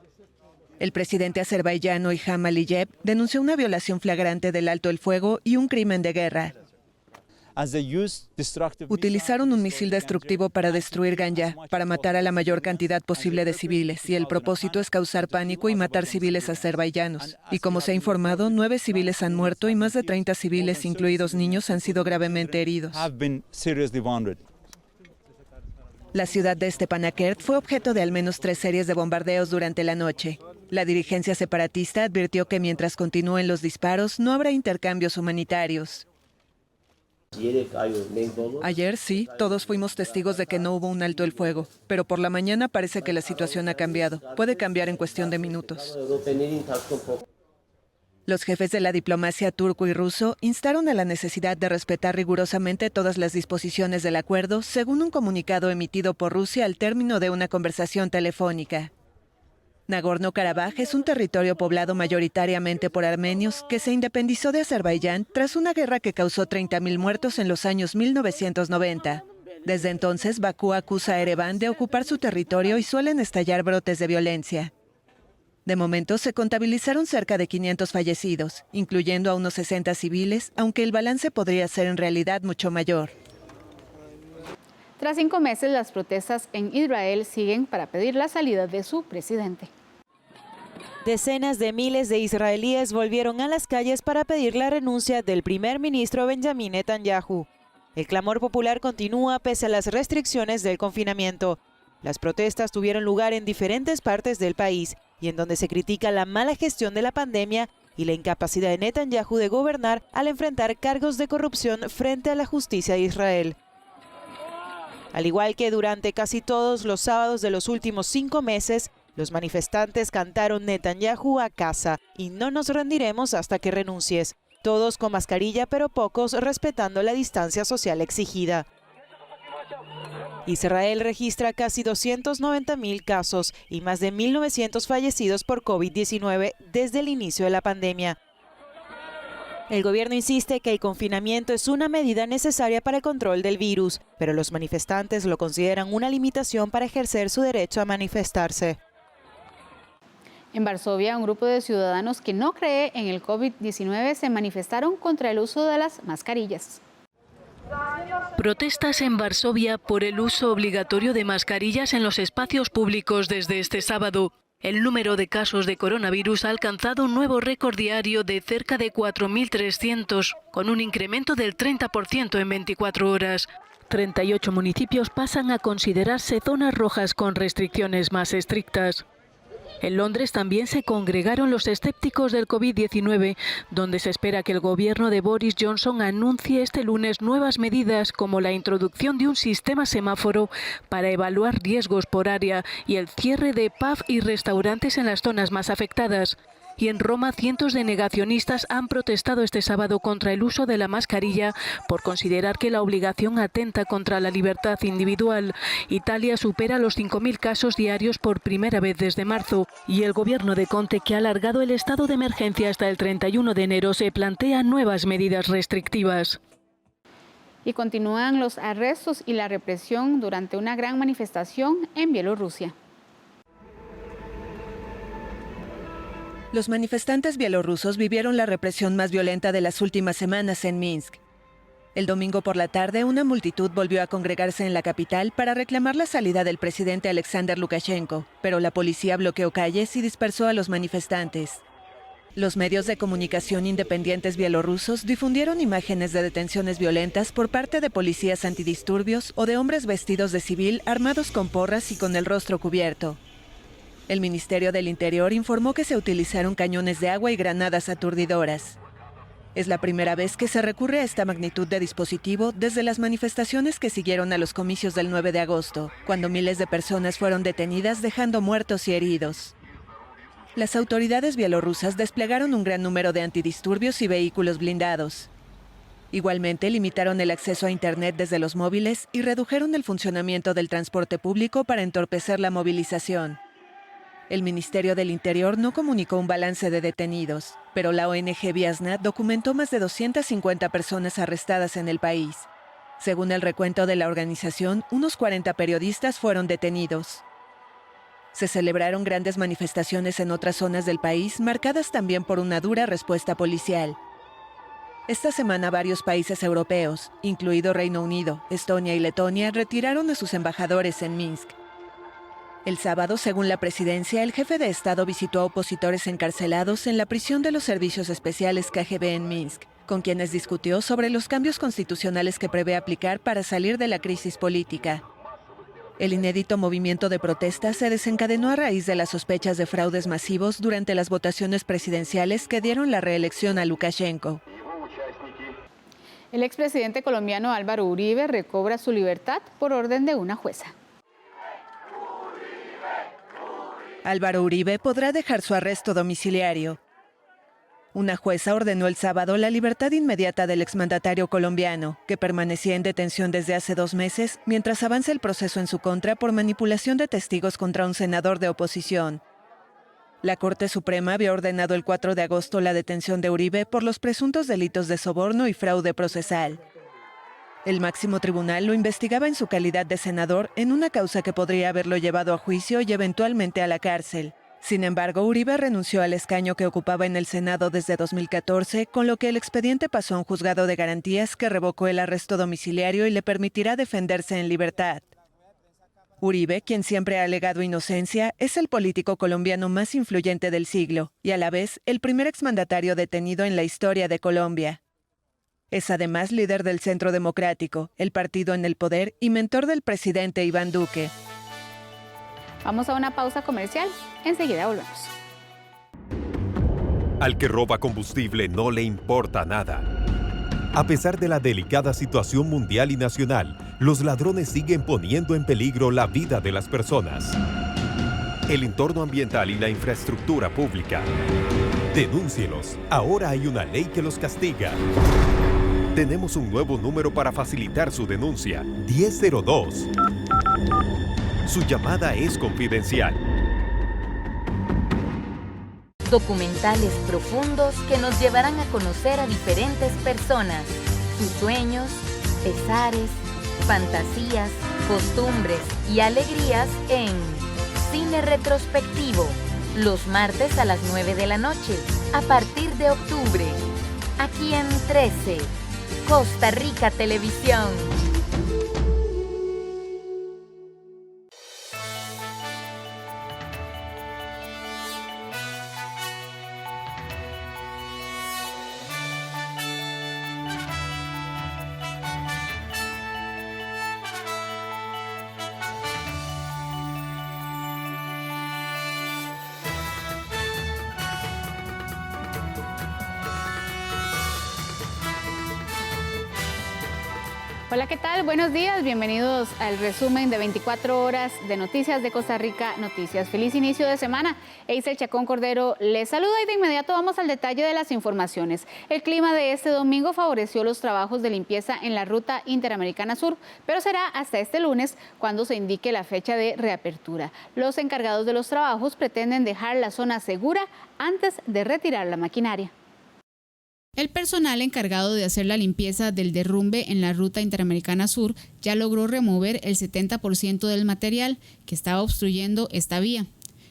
El presidente azerbaiyano Ilham Aliyev denunció una violación flagrante del alto el fuego y un crimen de guerra. Utilizaron un misil destructivo para destruir Ganya, para matar a la mayor cantidad posible de civiles, y el propósito es causar pánico y matar civiles azerbaiyanos. Y como se ha informado, 9 civiles han muerto y más de 30 civiles, incluidos niños, han sido gravemente heridos. La ciudad de Stepanakert fue objeto de al menos 3 series de bombardeos durante la noche. La dirigencia separatista advirtió que mientras continúen los disparos, no habrá intercambios humanitarios. Ayer sí, todos fuimos testigos de que no hubo un alto el fuego, pero por la mañana parece que la situación ha cambiado. Puede cambiar en cuestión de minutos. Los jefes de la diplomacia turco y ruso instaron a la necesidad de respetar rigurosamente todas las disposiciones del acuerdo, según un comunicado emitido por Rusia al término de una conversación telefónica. Nagorno-Karabaj es un territorio poblado mayoritariamente por armenios que se independizó de Azerbaiyán tras una guerra que causó 30.000 muertos en los años 1990. Desde entonces, Bakú acusa a Ereván de ocupar su territorio y suelen estallar brotes de violencia. De momento, se contabilizaron cerca de 500 fallecidos, incluyendo a unos 60 civiles, aunque el balance podría ser en realidad mucho mayor. Tras 5 meses, las protestas en Israel siguen para pedir la salida de su presidente. Decenas de miles de israelíes volvieron a las calles para pedir la renuncia del primer ministro Benjamin Netanyahu. El clamor popular continúa pese a las restricciones del confinamiento. Las protestas tuvieron lugar en diferentes partes del país y en donde se critica la mala gestión de la pandemia y la incapacidad de Netanyahu de gobernar al enfrentar cargos de corrupción frente a la justicia de Israel. Al igual que durante casi todos los sábados de los últimos 5 meses, los manifestantes cantaron Netanyahu a casa y no nos rendiremos hasta que renuncies. Todos con mascarilla, pero pocos respetando la distancia social exigida. Israel registra casi 290.000 casos y más de 1.900 fallecidos por COVID-19 desde el inicio de la pandemia. El gobierno insiste que el confinamiento es una medida necesaria para el control del virus, pero los manifestantes lo consideran una limitación para ejercer su derecho a manifestarse. En Varsovia, un grupo de ciudadanos que no cree en el COVID-19 se manifestaron contra el uso de las mascarillas. Protestas en Varsovia por el uso obligatorio de mascarillas en los espacios públicos desde este sábado. El número de casos de coronavirus ha alcanzado un nuevo récord diario de cerca de 4.300, con un incremento del 30% en 24 horas. 38 municipios pasan a considerarse zonas rojas con restricciones más estrictas. En Londres también se congregaron los escépticos del COVID-19, donde se espera que el gobierno de Boris Johnson anuncie este lunes nuevas medidas como la introducción de un sistema semáforo para evaluar riesgos por área y el cierre de pubs y restaurantes en las zonas más afectadas. Y en Roma, cientos de negacionistas han protestado este sábado contra el uso de la mascarilla por considerar que la obligación atenta contra la libertad individual. Italia supera los 5.000 casos diarios por primera vez desde marzo y el gobierno de Conte, que ha alargado el estado de emergencia hasta el 31 de enero, se plantea nuevas medidas restrictivas. Y continúan los arrestos y la represión durante una gran manifestación en Bielorrusia. Los manifestantes bielorrusos vivieron la represión más violenta de las últimas semanas en Minsk. El domingo por la tarde, una multitud volvió a congregarse en la capital para reclamar la salida del presidente Alexander Lukashenko, pero la policía bloqueó calles y dispersó a los manifestantes. Los medios de comunicación independientes bielorrusos difundieron imágenes de detenciones violentas por parte de policías antidisturbios o de hombres vestidos de civil armados con porras y con el rostro cubierto. El Ministerio del Interior informó que se utilizaron cañones de agua y granadas aturdidoras. Es la primera vez que se recurre a esta magnitud de dispositivo desde las manifestaciones que siguieron a los comicios del 9 de agosto, cuando miles de personas fueron detenidas dejando muertos y heridos. Las autoridades bielorrusas desplegaron un gran número de antidisturbios y vehículos blindados. Igualmente, limitaron el acceso a Internet desde los móviles y redujeron el funcionamiento del transporte público para entorpecer la movilización. El Ministerio del Interior no comunicó un balance de detenidos, pero la ONG Viasna documentó más de 250 personas arrestadas en el país. Según el recuento de la organización, unos 40 periodistas fueron detenidos. Se celebraron grandes manifestaciones en otras zonas del país, marcadas también por una dura respuesta policial. Esta semana varios países europeos, incluido Reino Unido, Estonia y Letonia, retiraron a sus embajadores en Minsk. El sábado, según la presidencia, el jefe de Estado visitó a opositores encarcelados en la prisión de los servicios especiales KGB en Minsk, con quienes discutió sobre los cambios constitucionales que prevé aplicar para salir de la crisis política. El inédito movimiento de protesta se desencadenó a raíz de las sospechas de fraudes masivos durante las votaciones presidenciales que dieron la reelección a Lukashenko. El expresidente colombiano Álvaro Uribe recobra su libertad por orden de una jueza. Álvaro Uribe podrá dejar su arresto domiciliario. Una jueza ordenó el sábado la libertad inmediata del exmandatario colombiano, que permanecía en detención desde hace 2 meses, mientras avanza el proceso en su contra por manipulación de testigos contra un senador de oposición. La Corte Suprema había ordenado el 4 de agosto la detención de Uribe por los presuntos delitos de soborno y fraude procesal. El máximo tribunal lo investigaba en su calidad de senador en una causa que podría haberlo llevado a juicio y eventualmente a la cárcel. Sin embargo, Uribe renunció al escaño que ocupaba en el Senado desde 2014, con lo que el expediente pasó a un juzgado de garantías que revocó el arresto domiciliario y le permitirá defenderse en libertad. Uribe, quien siempre ha alegado inocencia, es el político colombiano más influyente del siglo y a la vez el primer exmandatario detenido en la historia de Colombia. Es además líder del Centro Democrático, el partido en el poder y mentor del presidente Iván Duque. Vamos a una pausa comercial. Enseguida volvemos. Al que roba combustible no le importa nada. A pesar de la delicada situación mundial y nacional, los ladrones siguen poniendo en peligro la vida de las personas, el entorno ambiental y la infraestructura pública. Denúncielos. Ahora hay una ley que los castiga. Tenemos un nuevo número para facilitar su denuncia: 1002. Su llamada es confidencial. Documentales profundos que nos llevarán a conocer a diferentes personas, sus sueños, pesares, fantasías, costumbres y alegrías en Cine Retrospectivo, los martes a las 9 de la noche, a partir de octubre, aquí en 13, Costa Rica Televisión. Hola, ¿qué tal? Buenos días, bienvenidos al resumen de 24 horas de noticias de Costa Rica Noticias. Feliz inicio de semana. Eisel Chacón Cordero les saluda y de inmediato vamos al detalle de las informaciones. El clima de este domingo favoreció los trabajos de limpieza en la Ruta Interamericana Sur, pero será hasta este lunes cuando se indique la fecha de reapertura. Los encargados de los trabajos pretenden dejar la zona segura antes de retirar la maquinaria. El personal encargado de hacer la limpieza del derrumbe en la Ruta Interamericana Sur ya logró remover el 70% del material que estaba obstruyendo esta vía.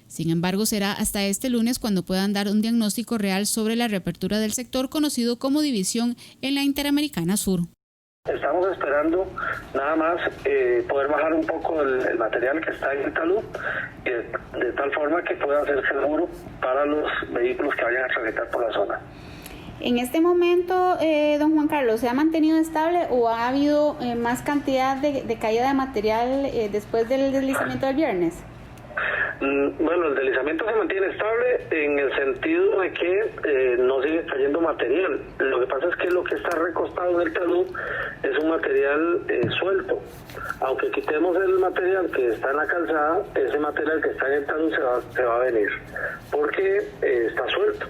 Sin embargo, será hasta este lunes cuando puedan dar un diagnóstico real sobre la reapertura del sector conocido como División en la Interamericana Sur. Estamos esperando nada más poder bajar un poco el material que está en el talud, de tal forma que pueda ser seguro para los vehículos que vayan a transitar por la zona. En este momento, don Juan Carlos, ¿se ha mantenido estable o ha habido más cantidad de caída de material después del deslizamiento del viernes? Bueno, el deslizamiento se mantiene estable en el sentido de que no sigue cayendo material. Lo que pasa es que lo que está recostado en el talud es un material suelto. Aunque quitemos el material que está en la calzada, ese material que está en el talud se va a venir, porque está suelto.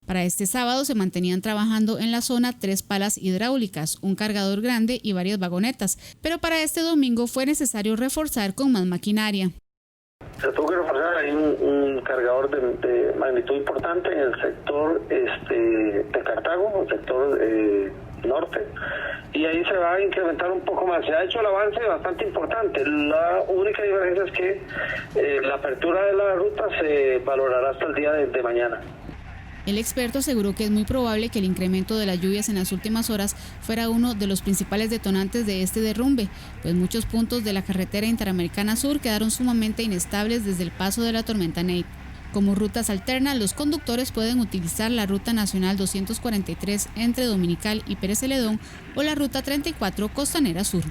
Para este sábado se mantenían trabajando en la zona 3 palas hidráulicas, un cargador grande y varias vagonetas, pero para este domingo fue necesario reforzar con más maquinaria. Se tuvo que reforzar, hay un cargador de magnitud importante en el sector de Cartago, el sector norte, y ahí se va a incrementar un poco más. Se ha hecho el avance bastante importante. La única diferencia es que la apertura de la ruta se valorará hasta el día de mañana. El experto aseguró que es muy probable que el incremento de las lluvias en las últimas horas fuera uno de los principales detonantes de este derrumbe, pues muchos puntos de la carretera Interamericana Sur quedaron sumamente inestables desde el paso de la tormenta Nate. Como rutas alternas, los conductores pueden utilizar la Ruta Nacional 243 entre Dominical y Pérez Celedón o la Ruta 34 Costanera Sur.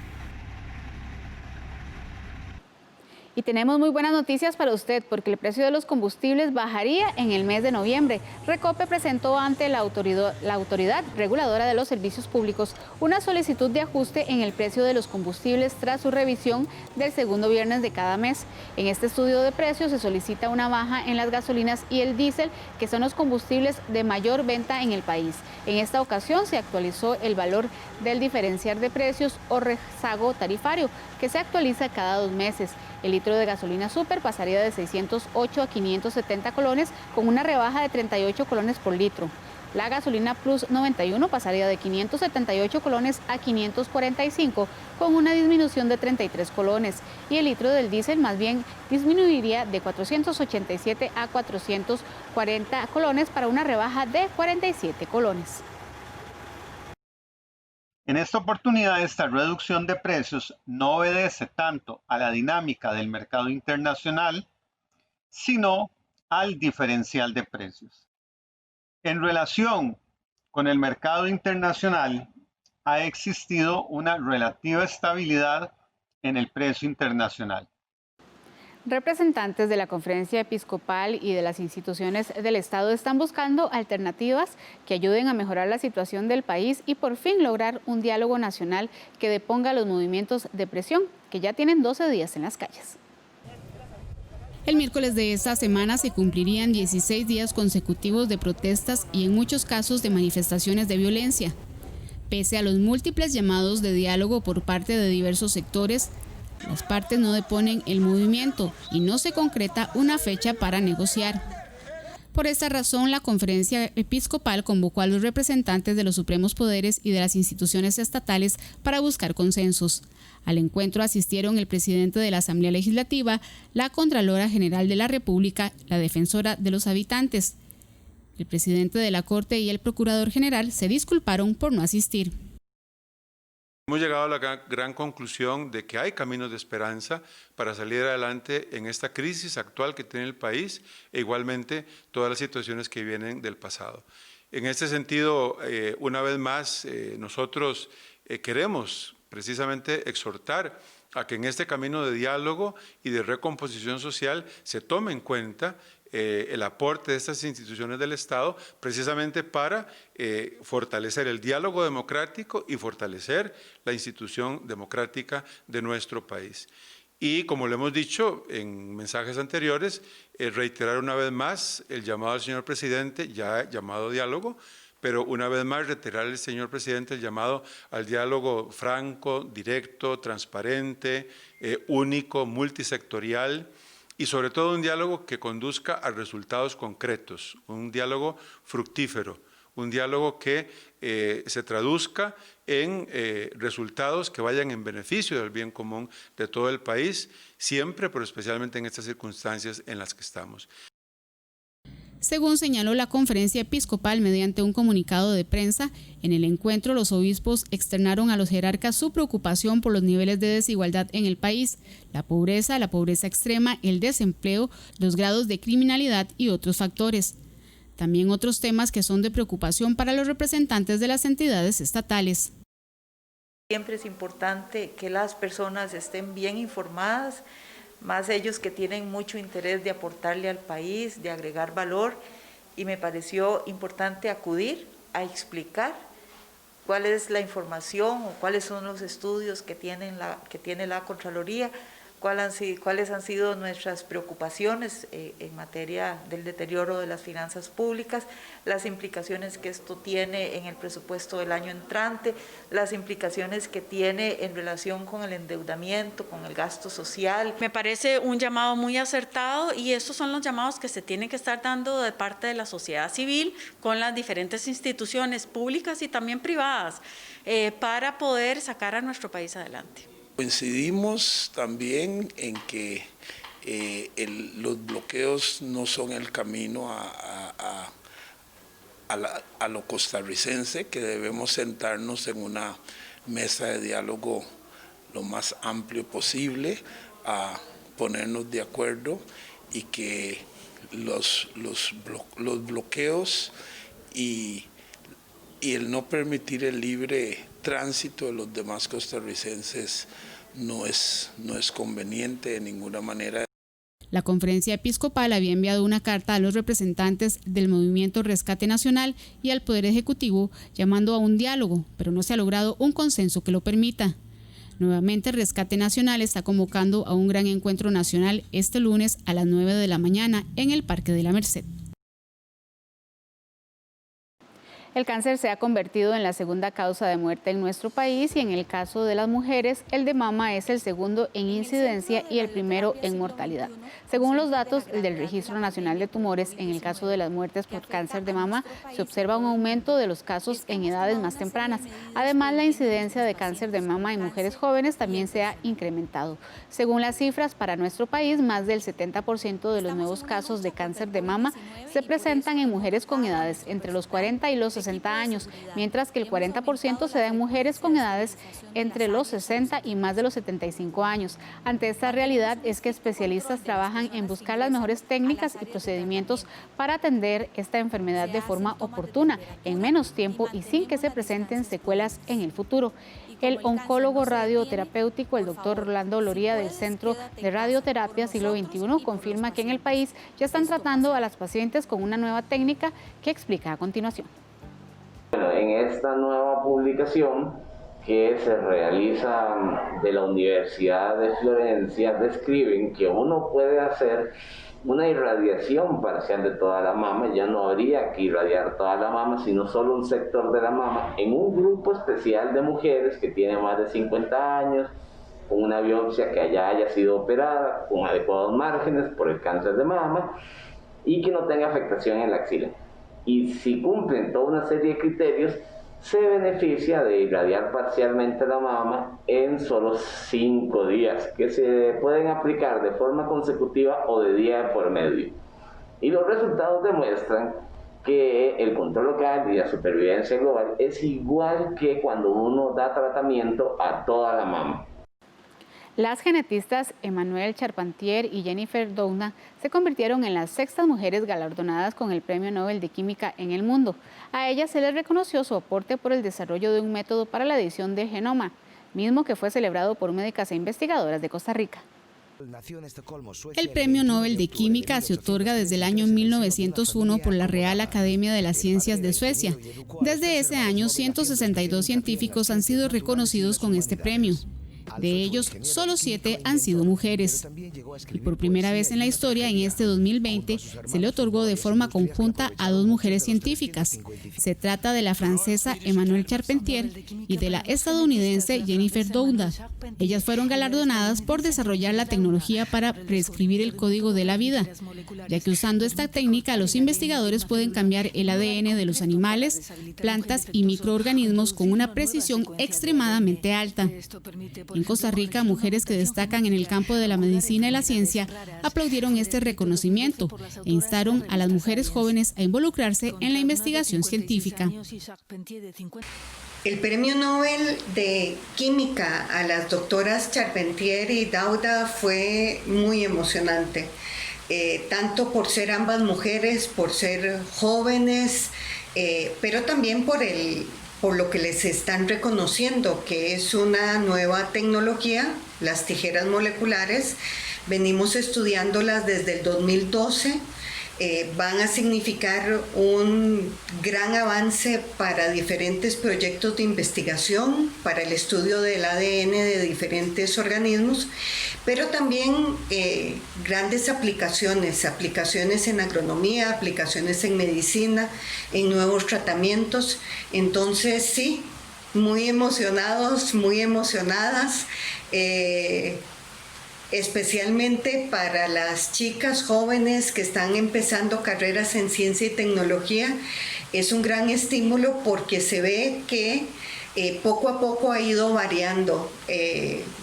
Y tenemos muy buenas noticias para usted porque el precio de los combustibles bajaría en el mes de noviembre. Recope presentó ante la autoridad reguladora de los servicios públicos una solicitud de ajuste en el precio de los combustibles tras su revisión del segundo viernes de cada mes. En este estudio de precios se solicita una baja en las gasolinas y el diésel, que son los combustibles de mayor venta en el país. En esta ocasión se actualizó el valor del diferencial de precios o rezago tarifario, que se actualiza cada 2 meses. El litro de gasolina super pasaría de 608 a 570 colones con una rebaja de 38 colones por litro. La gasolina Plus 91 pasaría de 578 colones a 545 con una disminución de 33 colones. Y el litro del diésel más bien disminuiría de 487 a 440 colones para una rebaja de 47 colones. En esta oportunidad, esta reducción de precios no obedece tanto a la dinámica del mercado internacional, sino al diferencial de precios. En relación con el mercado internacional, ha existido una relativa estabilidad en el precio internacional. Representantes de la Conferencia Episcopal y de las instituciones del Estado están buscando alternativas que ayuden a mejorar la situación del país y por fin lograr un diálogo nacional que deponga los movimientos de presión, que ya tienen 12 días en las calles. El miércoles de esta semana se cumplirían 16 días consecutivos de protestas y en muchos casos de manifestaciones de violencia. Pese a los múltiples llamados de diálogo por parte de diversos sectores, las partes no deponen el movimiento y no se concreta una fecha para negociar. Por esta razón, la Conferencia Episcopal convocó a los representantes de los supremos poderes y de las instituciones estatales para buscar consensos. Al encuentro asistieron el presidente de la Asamblea Legislativa, la Contralora General de la República, la Defensora de los Habitantes. El presidente de la Corte y el Procurador General se disculparon por no asistir. Hemos llegado a la gran conclusión de que hay caminos de esperanza para salir adelante en esta crisis actual que tiene el país e igualmente todas las situaciones que vienen del pasado. En este sentido, una vez más, nosotros queremos precisamente exhortar a que en este camino de diálogo y de recomposición social se tome en cuenta el aporte de estas instituciones del Estado precisamente para fortalecer el diálogo democrático y fortalecer la institución democrática de nuestro país. Y como lo hemos dicho en mensajes anteriores, reiterar una vez más el llamado al señor presidente, ya llamado diálogo, pero una vez más reiterar al señor presidente el llamado al diálogo franco, directo, transparente, único, multisectorial, y sobre todo un diálogo que conduzca a resultados concretos, un diálogo fructífero, un diálogo que se traduzca en resultados que vayan en beneficio del bien común de todo el país, siempre, pero especialmente en estas circunstancias en las que estamos. Según señaló la Conferencia Episcopal mediante un comunicado de prensa, en el encuentro los obispos externaron a los jerarcas su preocupación por los niveles de desigualdad en el país, la pobreza extrema, el desempleo, los grados de criminalidad y otros factores. También otros temas que son de preocupación para los representantes de las entidades estatales. Siempre es importante que las personas estén bien informadas más ellos que tienen mucho interés de aportarle al país, de agregar valor, y me pareció importante acudir a explicar cuál es la información o cuáles son los estudios que tiene la Contraloría, cuáles han sido nuestras preocupaciones en materia del deterioro de las finanzas públicas, las implicaciones que esto tiene en el presupuesto del año entrante, las implicaciones que tiene en relación con el endeudamiento, con el gasto social. Me parece un llamado muy acertado y estos son los llamados que se tienen que estar dando de parte de la sociedad civil con las diferentes instituciones públicas y también privadas para poder sacar a nuestro país adelante. Coincidimos también en que los bloqueos no son el camino a lo costarricense, que debemos sentarnos en una mesa de diálogo lo más amplio posible, a ponernos de acuerdo y que los bloqueos y el no permitir el libre tránsito de los demás costarricenses no es conveniente de ninguna manera. La Conferencia Episcopal había enviado una carta a los representantes del Movimiento Rescate Nacional y al Poder Ejecutivo llamando a un diálogo, pero no se ha logrado un consenso que lo permita. Nuevamente, Rescate Nacional está convocando a un gran encuentro nacional este lunes a las 9 de la mañana en el Parque de la Merced. El cáncer se ha convertido en la segunda causa de muerte en nuestro país y en el caso de las mujeres, el de mama es el segundo en incidencia y el primero en mortalidad. Según los datos del Registro Nacional de Tumores, en el caso de las muertes por cáncer de mama, se observa un aumento de los casos en edades más tempranas. Además, la incidencia de cáncer de mama en mujeres jóvenes también se ha incrementado. Según las cifras, para nuestro país, más del 70% de los nuevos casos de cáncer de mama se presentan en mujeres con edades entre los 40 y los 60 años, mientras que el 40% se da en mujeres con edades entre los 60 y más de los 75 años. Ante esta realidad es que especialistas trabajan en buscar las mejores técnicas y procedimientos para atender esta enfermedad de forma oportuna, en menos tiempo y sin que se presenten secuelas en el futuro. El oncólogo radioterapéutico, el doctor Orlando Loría del Centro de Radioterapia Siglo XXI, confirma que en el país ya están tratando a las pacientes con una nueva técnica que explica a continuación. Bueno, en esta nueva publicación que se realiza de la Universidad de Florencia, describen que uno puede hacer una irradiación parcial de toda la mama. Ya no habría que irradiar toda la mama, sino solo un sector de la mama en un grupo especial de mujeres que tienen más de 50 años, con una biopsia que haya sido operada, con adecuados márgenes por el cáncer de mama y que no tenga afectación en la axila. Y si cumplen toda una serie de criterios, se beneficia de irradiar parcialmente la mama en solo 5 días, que se pueden aplicar de forma consecutiva o de día por medio. Y los resultados demuestran que el control local y la supervivencia global es igual que cuando uno da tratamiento a toda la mama. Las genetistas Emmanuelle Charpentier y Jennifer Doudna se convirtieron en las 6ª mujeres galardonadas con el Premio Nobel de Química en el mundo. A ellas se les reconoció su aporte por el desarrollo de un método para la edición de genoma, mismo que fue celebrado por médicas e investigadoras de Costa Rica. El Premio Nobel de Química se otorga desde el año 1901 por la Real Academia de las Ciencias de Suecia. Desde ese año, 162 científicos han sido reconocidos con este premio. De ellos, solo 7 han sido mujeres. Y por primera vez en la historia, en este 2020, se le otorgó de forma conjunta a 2 mujeres científicas. Se trata de la francesa Emmanuelle Charpentier y de la estadounidense Jennifer Doudna. Ellas fueron galardonadas por desarrollar la tecnología para reescribir el código de la vida, ya que usando esta técnica los investigadores pueden cambiar el ADN de los animales, plantas y microorganismos con una precisión extremadamente alta. En Costa Rica, mujeres que destacan en el campo de la medicina y la ciencia aplaudieron este reconocimiento e instaron a las mujeres jóvenes a involucrarse en la investigación científica. El Premio Nobel de Química a las doctoras Charpentier y Doudna fue muy emocionante, tanto por ser ambas mujeres, por ser jóvenes, pero también por lo que les están reconociendo, que es una nueva tecnología, las tijeras moleculares, venimos estudiándolas desde el 2012. Van a significar un gran avance para diferentes proyectos de investigación, para el estudio del ADN de diferentes organismos, pero también grandes aplicaciones en agronomía, aplicaciones en medicina, en nuevos tratamientos. Entonces sí, muy emocionados, muy emocionadas. Especialmente para las chicas jóvenes que están empezando carreras en ciencia y tecnología, es un gran estímulo porque se ve que poco a poco ha ido variando.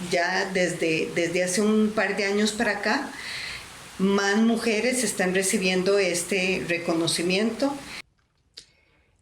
Ya desde hace un par de años para acá, más mujeres están recibiendo este reconocimiento.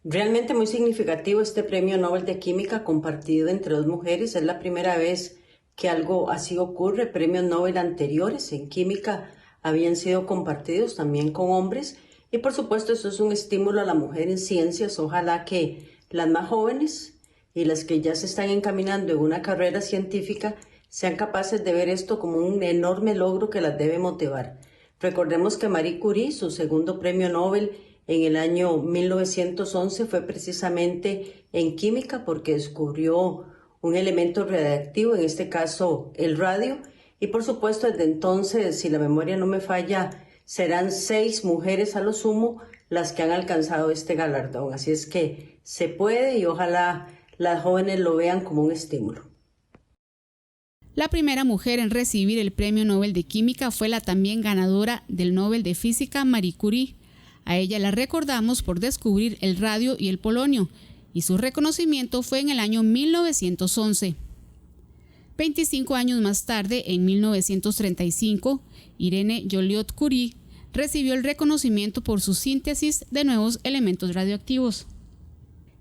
Realmente muy significativo este Premio Nobel de Química compartido entre dos mujeres. Es la primera vez que algo así ocurre. Premios Nobel anteriores en química habían sido compartidos también con hombres y por supuesto eso es un estímulo a la mujer en ciencias. Ojalá que las más jóvenes y las que ya se están encaminando en una carrera científica sean capaces de ver esto como un enorme logro que las debe motivar. Recordemos que Marie Curie, su segundo premio Nobel en el año 1911 fue precisamente en química porque descubrió un elemento radiactivo, en este caso el radio, y por supuesto desde entonces, si la memoria no me falla, serán 6 mujeres a lo sumo las que han alcanzado este galardón. Así es que se puede y ojalá las jóvenes lo vean como un estímulo. La primera mujer en recibir el Premio Nobel de Química fue la también ganadora del Nobel de Física, Marie Curie. A ella la recordamos por descubrir el radio y el polonio, y su reconocimiento fue en el año 1911. 25 años más tarde, en 1935, Irene Joliot-Curie recibió el reconocimiento por su síntesis de nuevos elementos radioactivos.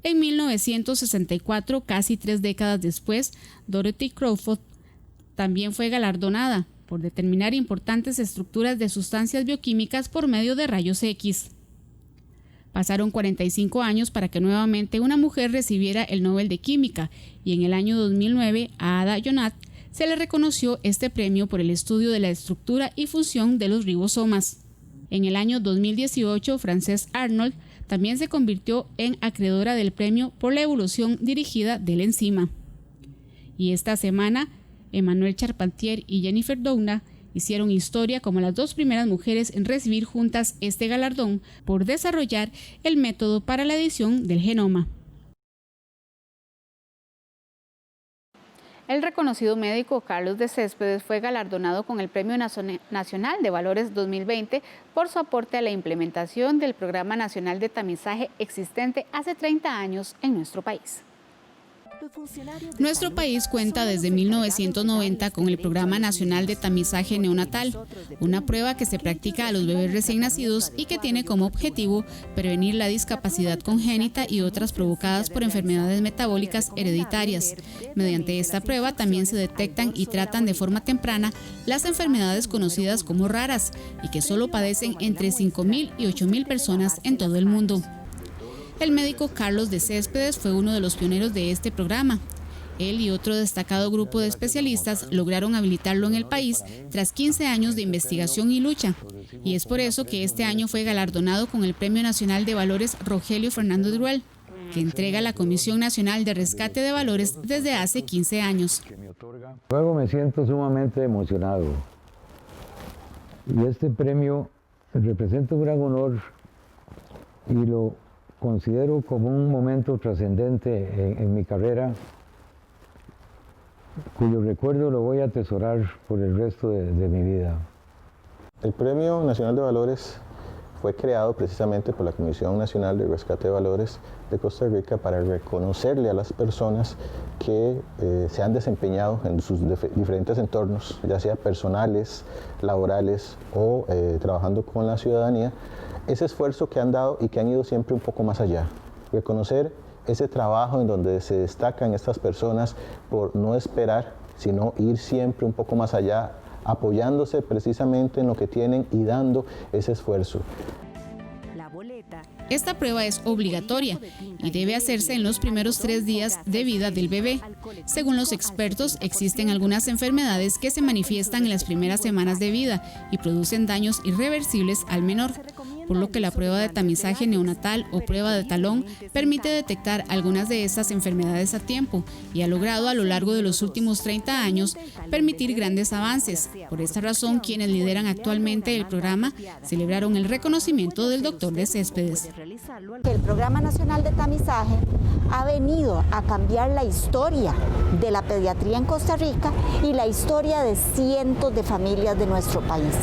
En 1964, casi 3 décadas después, Dorothy Crawford también fue galardonada por determinar importantes estructuras de sustancias bioquímicas por medio de rayos X. Pasaron 45 años para que nuevamente una mujer recibiera el Nobel de Química y en el año 2009 a Ada Yonath se le reconoció este premio por el estudio de la estructura y función de los ribosomas. En el año 2018, Frances Arnold también se convirtió en acreedora del premio por la evolución dirigida de la enzima. Y esta semana, Emmanuelle Charpentier y Jennifer Doudna hicieron historia como las 2 primeras mujeres en recibir juntas este galardón por desarrollar el método para la edición del genoma. El reconocido médico Carlos de Céspedes fue galardonado con el Premio Nacional de Valores 2020 por su aporte a la implementación del Programa Nacional de Tamizaje existente hace 30 años en nuestro país. Nuestro país cuenta desde 1990 con el Programa Nacional de Tamizaje Neonatal, una prueba que se practica a los bebés recién nacidos y que tiene como objetivo prevenir la discapacidad congénita y otras provocadas por enfermedades metabólicas hereditarias. Mediante esta prueba también se detectan y tratan de forma temprana las enfermedades conocidas como raras y que solo padecen entre 5.000 y 8.000 personas en todo el mundo. El médico Carlos de Céspedes fue uno de los pioneros de este programa. Él y otro destacado grupo de especialistas lograron habilitarlo en el país tras 15 años de investigación y lucha. Y es por eso que este año fue galardonado con el Premio Nacional de Valores Rogelio Fernando Duruel, que entrega la Comisión Nacional de Rescate de Valores desde hace 15 años. Luego me siento sumamente emocionado. Y este premio representa un gran honor y lo considero como un momento trascendente en mi carrera, cuyo recuerdo lo voy a atesorar por el resto de mi vida. El Premio Nacional de Valores fue creado precisamente por la Comisión Nacional de Rescate de Valores de Costa Rica para reconocerle a las personas que se han desempeñado en sus diferentes entornos, ya sea personales, laborales o trabajando con la ciudadanía, ese esfuerzo que han dado y que han ido siempre un poco más allá. Reconocer ese trabajo en donde se destacan estas personas por no esperar, sino ir siempre un poco más allá, apoyándose precisamente en lo que tienen y dando ese esfuerzo. Esta prueba es obligatoria y debe hacerse en los primeros 3 días de vida del bebé. Según los expertos, existen algunas enfermedades que se manifiestan en las primeras semanas de vida y producen daños irreversibles al menor, por lo que la prueba de tamizaje neonatal o prueba de talón permite detectar algunas de estas enfermedades a tiempo y ha logrado a lo largo de los últimos 30 años permitir grandes avances. Por esta razón, quienes lideran actualmente el programa celebraron el reconocimiento del doctor de Céspedes. El Programa Nacional de Tamizaje ha venido a cambiar la historia de la pediatría en Costa Rica y la historia de cientos de familias de nuestro país.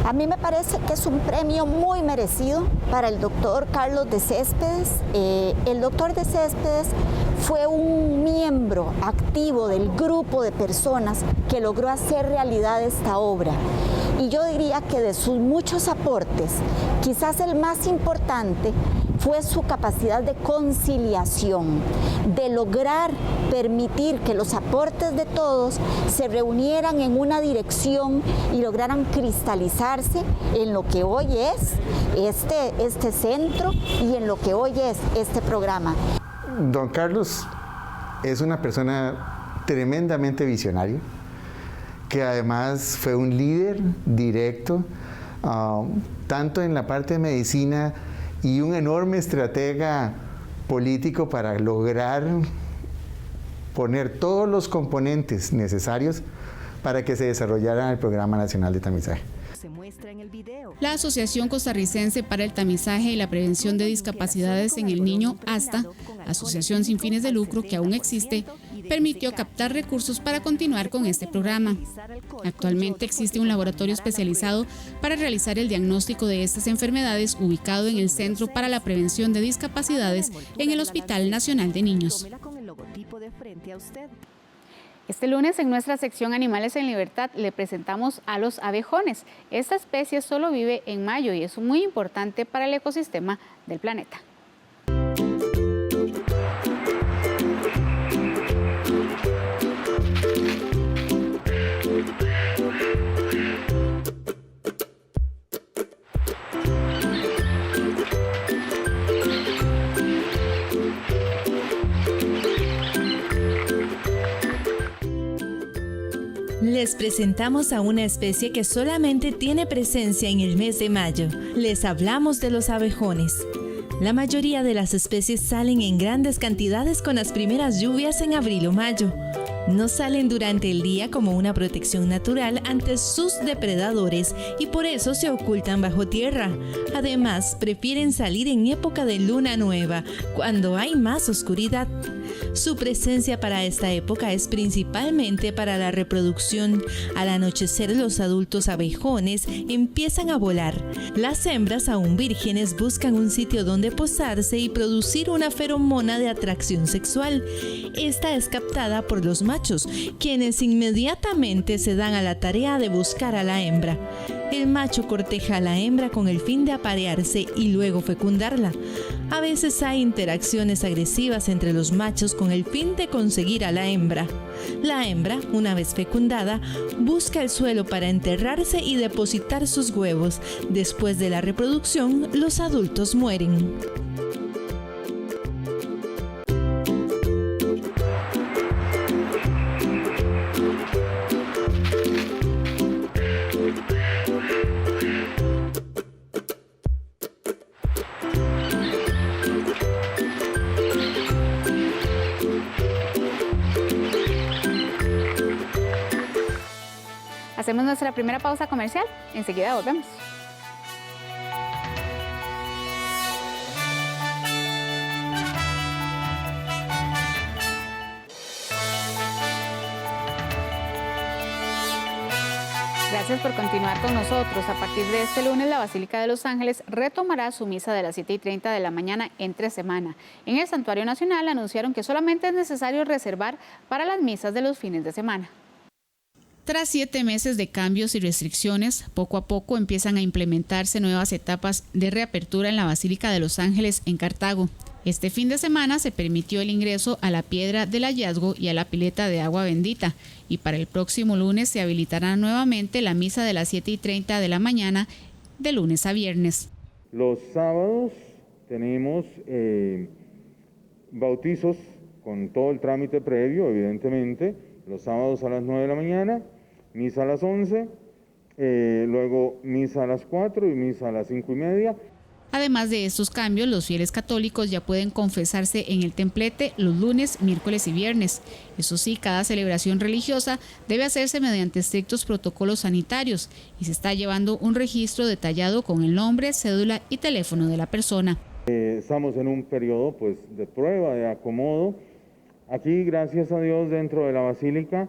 A mí me parece que es un premio muy merecido para el doctor Carlos de Céspedes. El doctor de Céspedes fue un miembro activo del grupo de personas que logró hacer realidad esta obra. Y yo diría que de sus muchos aportes, quizás el más importante fue su capacidad de conciliación, de lograr permitir que los aportes de todos se reunieran en una dirección y lograran cristalizarse en lo que hoy es este centro y en lo que hoy es este programa. Don Carlos es una persona tremendamente visionaria, que además fue un líder directo, tanto en la parte de medicina y un enorme estratega político para lograr poner todos los componentes necesarios para que se desarrollara el Programa Nacional de Tamizaje. La Asociación Costarricense para el Tamizaje y la Prevención de Discapacidades en el Niño, ASTA, asociación sin fines de lucro que aún existe, permitió captar recursos para continuar con este programa. Actualmente existe un laboratorio especializado para realizar el diagnóstico de estas enfermedades ubicado en el Centro para la Prevención de Discapacidades en el Hospital Nacional de Niños. Este lunes en nuestra sección Animales en Libertad le presentamos a los abejones. Esta especie solo vive en mayo y es muy importante para el ecosistema del planeta. Les presentamos a una especie que solamente tiene presencia en el mes de mayo. Les hablamos de los abejones. La mayoría de las especies salen en grandes cantidades con las primeras lluvias en abril o mayo. No salen durante el día como una protección natural ante sus depredadores y por eso se ocultan bajo tierra. Además, prefieren salir en época de luna nueva, cuando hay más oscuridad. Su presencia para esta época es principalmente para la reproducción. Al anochecer, los adultos abejones empiezan a volar. Las hembras aún vírgenes buscan un sitio donde posarse y producir una feromona de atracción sexual. Esta es captada por los machos, quienes inmediatamente se dan a la tarea de buscar a la hembra. El macho corteja a la hembra con el fin de aparearse y luego fecundarla. A veces hay interacciones agresivas entre los machos con el fin de conseguir a la hembra. La hembra, una vez fecundada, busca el suelo para enterrarse y depositar sus huevos. Después de la reproducción, los adultos mueren. Hacemos nuestra primera pausa comercial. Enseguida volvemos. Gracias por continuar con nosotros. A partir de este lunes, la Basílica de Los Ángeles retomará su misa de las 7:30 de la mañana entre semana. En el Santuario Nacional anunciaron que solamente es necesario reservar para las misas de los fines de semana. Tras 7 meses de cambios y restricciones, poco a poco empiezan a implementarse nuevas etapas de reapertura en la Basílica de Los Ángeles en Cartago. Este fin de semana se permitió el ingreso a la Piedra del Hallazgo y a la pileta de agua bendita, y para el próximo lunes se habilitará nuevamente la misa de las 7:30 de la mañana de lunes a viernes. Los sábados tenemos bautizos con todo el trámite previo, evidentemente, los sábados a las 9 de la mañana, misa a las 11, luego misa a las 4 y misa a las 5:30. Además de estos cambios, los fieles católicos ya pueden confesarse en el templete los lunes, miércoles y viernes. Eso sí, cada celebración religiosa debe hacerse mediante estrictos protocolos sanitarios y se está llevando un registro detallado con el nombre, cédula y teléfono de la persona. Estamos en un periodo de prueba, de acomodo. Aquí, gracias a Dios, dentro de la basílica,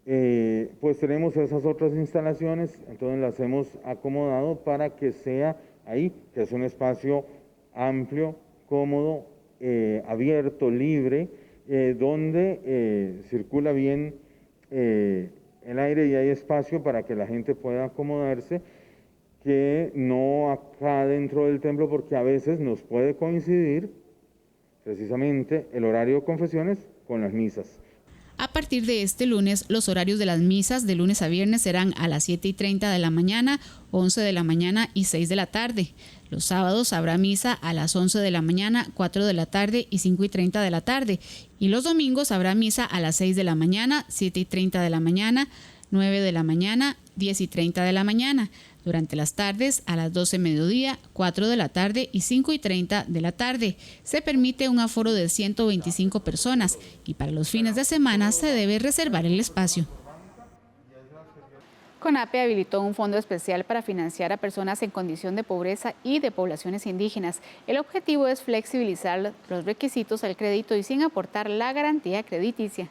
tenemos esas otras instalaciones, entonces las hemos acomodado para que sea ahí, que es un espacio amplio, cómodo, abierto, libre, donde circula bien el aire y hay espacio para que la gente pueda acomodarse, que no acá dentro del templo, porque a veces nos puede coincidir precisamente el horario de confesiones con las misas. A partir de este lunes, los horarios de las misas de lunes a viernes serán a las 7:30 de la mañana, 11 de la mañana y 6 de la tarde. Los sábados habrá misa a las 11 de la mañana, 4 de la tarde y 5:30 de la tarde. Y los domingos habrá misa a las 6 de la mañana, 7:30 de la mañana, 9 de la mañana, 10:30 de la mañana. Durante las tardes, a las 12 mediodía, 4 de la tarde y 5:30 de la tarde. Se permite un aforo de 125 personas y para los fines de semana se debe reservar el espacio. CONAPE habilitó un fondo especial para financiar a personas en condición de pobreza y de poblaciones indígenas. El objetivo es flexibilizar los requisitos al crédito y sin aportar la garantía crediticia.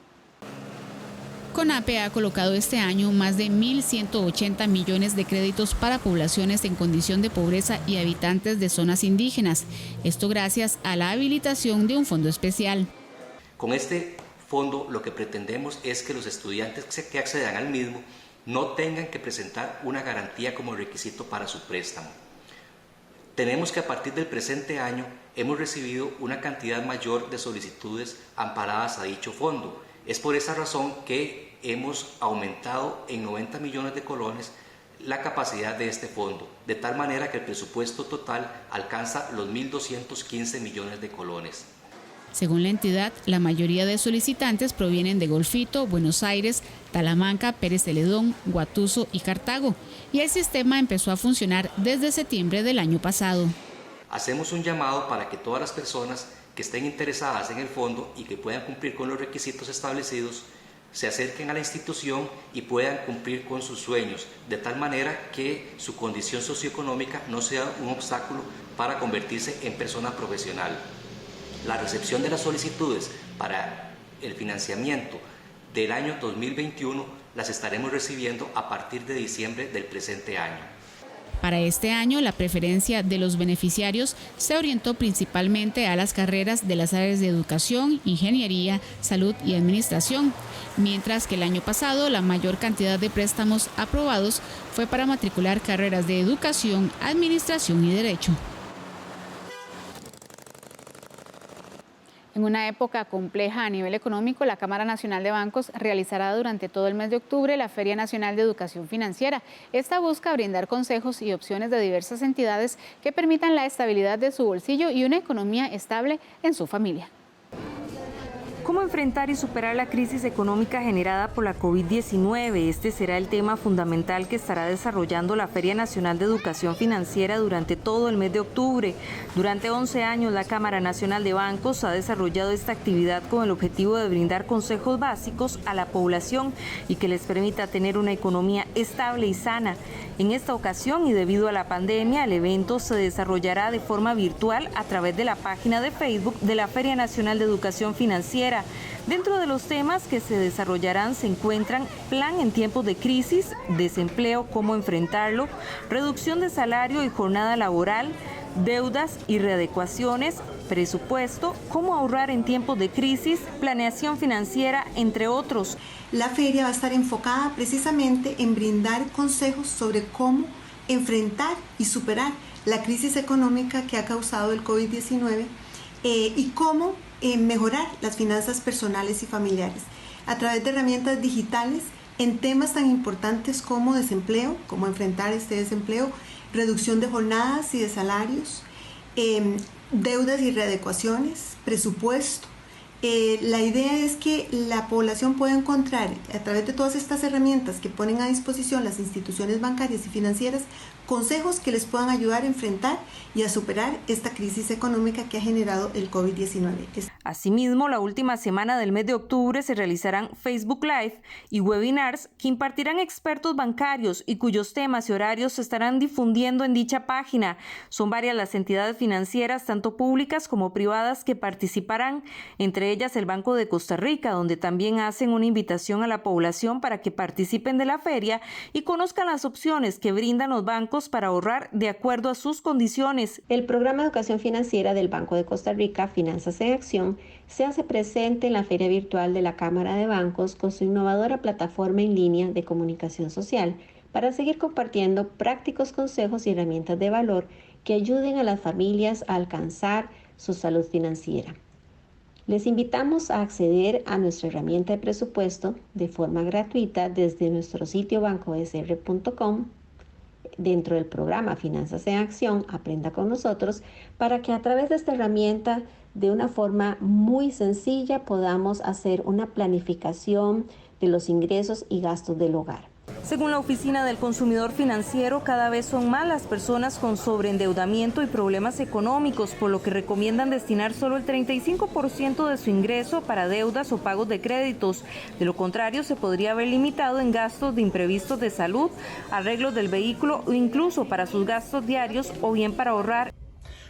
CONAPE ha colocado este año más de 1.180 millones de créditos para poblaciones en condición de pobreza y habitantes de zonas indígenas. Esto gracias a la habilitación de un fondo especial. Con este fondo lo que pretendemos es que los estudiantes que accedan al mismo no tengan que presentar una garantía como requisito para su préstamo. Tenemos que a partir del presente año hemos recibido una cantidad mayor de solicitudes amparadas a dicho fondo. Es por esa razón que hemos aumentado en 90 millones de colones la capacidad de este fondo, de tal manera que el presupuesto total alcanza los 1.215 millones de colones. Según la entidad, la mayoría de solicitantes provienen de Golfito, Buenos Aires, Talamanca, Pérez Celedón, Guatuso y Cartago, y el sistema empezó a funcionar desde septiembre del año pasado. Hacemos un llamado para que todas las personas que estén interesadas en el fondo y que puedan cumplir con los requisitos establecidos, se acerquen a la institución y puedan cumplir con sus sueños, de tal manera que su condición socioeconómica no sea un obstáculo para convertirse en persona profesional. La recepción de las solicitudes para el financiamiento del año 2021 las estaremos recibiendo a partir de diciembre del presente año. Para este año, la preferencia de los beneficiarios se orientó principalmente a las carreras de las áreas de educación, ingeniería, salud y administración, mientras que el año pasado la mayor cantidad de préstamos aprobados fue para matricular carreras de educación, administración y derecho. En una época compleja a nivel económico, la Cámara Nacional de Bancos realizará durante todo el mes de octubre la Feria Nacional de Educación Financiera. Esta busca brindar consejos y opciones de diversas entidades que permitan la estabilidad de su bolsillo y una economía estable en su familia. ¿Cómo enfrentar y superar la crisis económica generada por la COVID-19? Este será el tema fundamental que estará desarrollando la Feria Nacional de Educación Financiera durante todo el mes de octubre. Durante 11 años, la Cámara Nacional de Bancos ha desarrollado esta actividad con el objetivo de brindar consejos básicos a la población y que les permita tener una economía estable y sana. En esta ocasión, y debido a la pandemia, el evento se desarrollará de forma virtual a través de la página de Facebook de la Feria Nacional de Educación Financiera. Dentro de los temas que se desarrollarán se encuentran plan en tiempos de crisis, desempleo, cómo enfrentarlo, reducción de salario y jornada laboral, deudas y readecuaciones, presupuesto, cómo ahorrar en tiempos de crisis, planeación financiera, entre otros. La feria va a estar enfocada precisamente en brindar consejos sobre cómo enfrentar y superar la crisis económica que ha causado el COVID-19 y cómo mejorar las finanzas personales y familiares a través de herramientas digitales en temas tan importantes como desempleo, cómo enfrentar este desempleo, reducción de jornadas y de salarios, deudas y readecuaciones, presupuesto. La idea es que la población pueda encontrar, a través de todas estas herramientas que ponen a disposición las instituciones bancarias y financieras, consejos que les puedan ayudar a enfrentar y a superar esta crisis económica que ha generado el COVID-19. Asimismo, la última semana del mes de octubre se realizarán Facebook Live y webinars que impartirán expertos bancarios y cuyos temas y horarios se estarán difundiendo en dicha página. Son varias las entidades financieras, tanto públicas como privadas, que participarán, entre ellas el Banco de Costa Rica, donde también hacen una invitación a la población para que participen de la feria y conozcan las opciones que brindan los bancos para ahorrar de acuerdo a sus condiciones. El programa de educación financiera del Banco de Costa Rica, Finanzas en Acción, se hace presente en la feria virtual de la Cámara de Bancos con su innovadora plataforma en línea de comunicación social para seguir compartiendo prácticos consejos y herramientas de valor que ayuden a las familias a alcanzar su salud financiera. Les invitamos a acceder a nuestra herramienta de presupuesto de forma gratuita desde nuestro sitio bancosr.com. Dentro del programa Finanzas en Acción, Aprenda con nosotros, para que a través de esta herramienta, de una forma muy sencilla, podamos hacer una planificación de los ingresos y gastos del hogar. Según la Oficina del Consumidor Financiero, cada vez son más las personas con sobreendeudamiento y problemas económicos, por lo que recomiendan destinar solo el 35% de su ingreso para deudas o pagos de créditos. De lo contrario, se podría haber limitado en gastos de imprevistos de salud, arreglos del vehículo o incluso para sus gastos diarios o bien para ahorrar.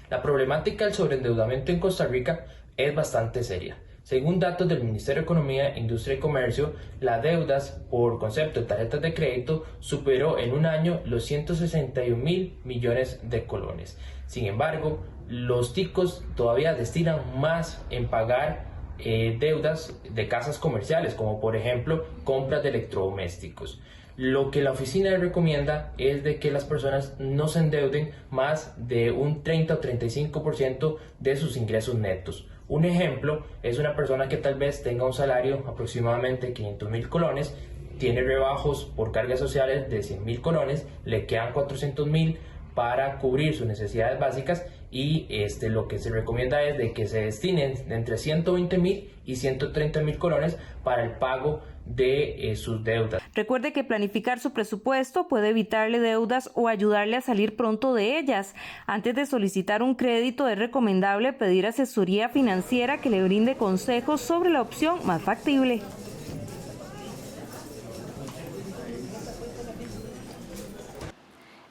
La problemática del sobreendeudamiento en Costa Rica es bastante seria. Según datos del Ministerio de Economía, Industria y Comercio, las deudas por concepto de tarjetas de crédito superó en un año los 161.000 millones de colones. Sin embargo, los ticos todavía destinan más en pagar deudas de casas comerciales, como por ejemplo compras de electrodomésticos. Lo que la oficina recomienda es de que las personas no se endeuden más de un 30 o 35% de sus ingresos netos. Un ejemplo es una persona que tal vez tenga un salario aproximadamente 500.000 colones, tiene rebajos por cargas sociales de 100.000 colones, le quedan 400.000 para cubrir sus necesidades básicas y lo que se recomienda es de que se destinen entre 120.000 y 130.000 colones para el pago de sus deudas. Recuerde que planificar su presupuesto puede evitarle deudas o ayudarle a salir pronto de ellas. Antes de solicitar un crédito, es recomendable pedir asesoría financiera que le brinde consejos sobre la opción más factible.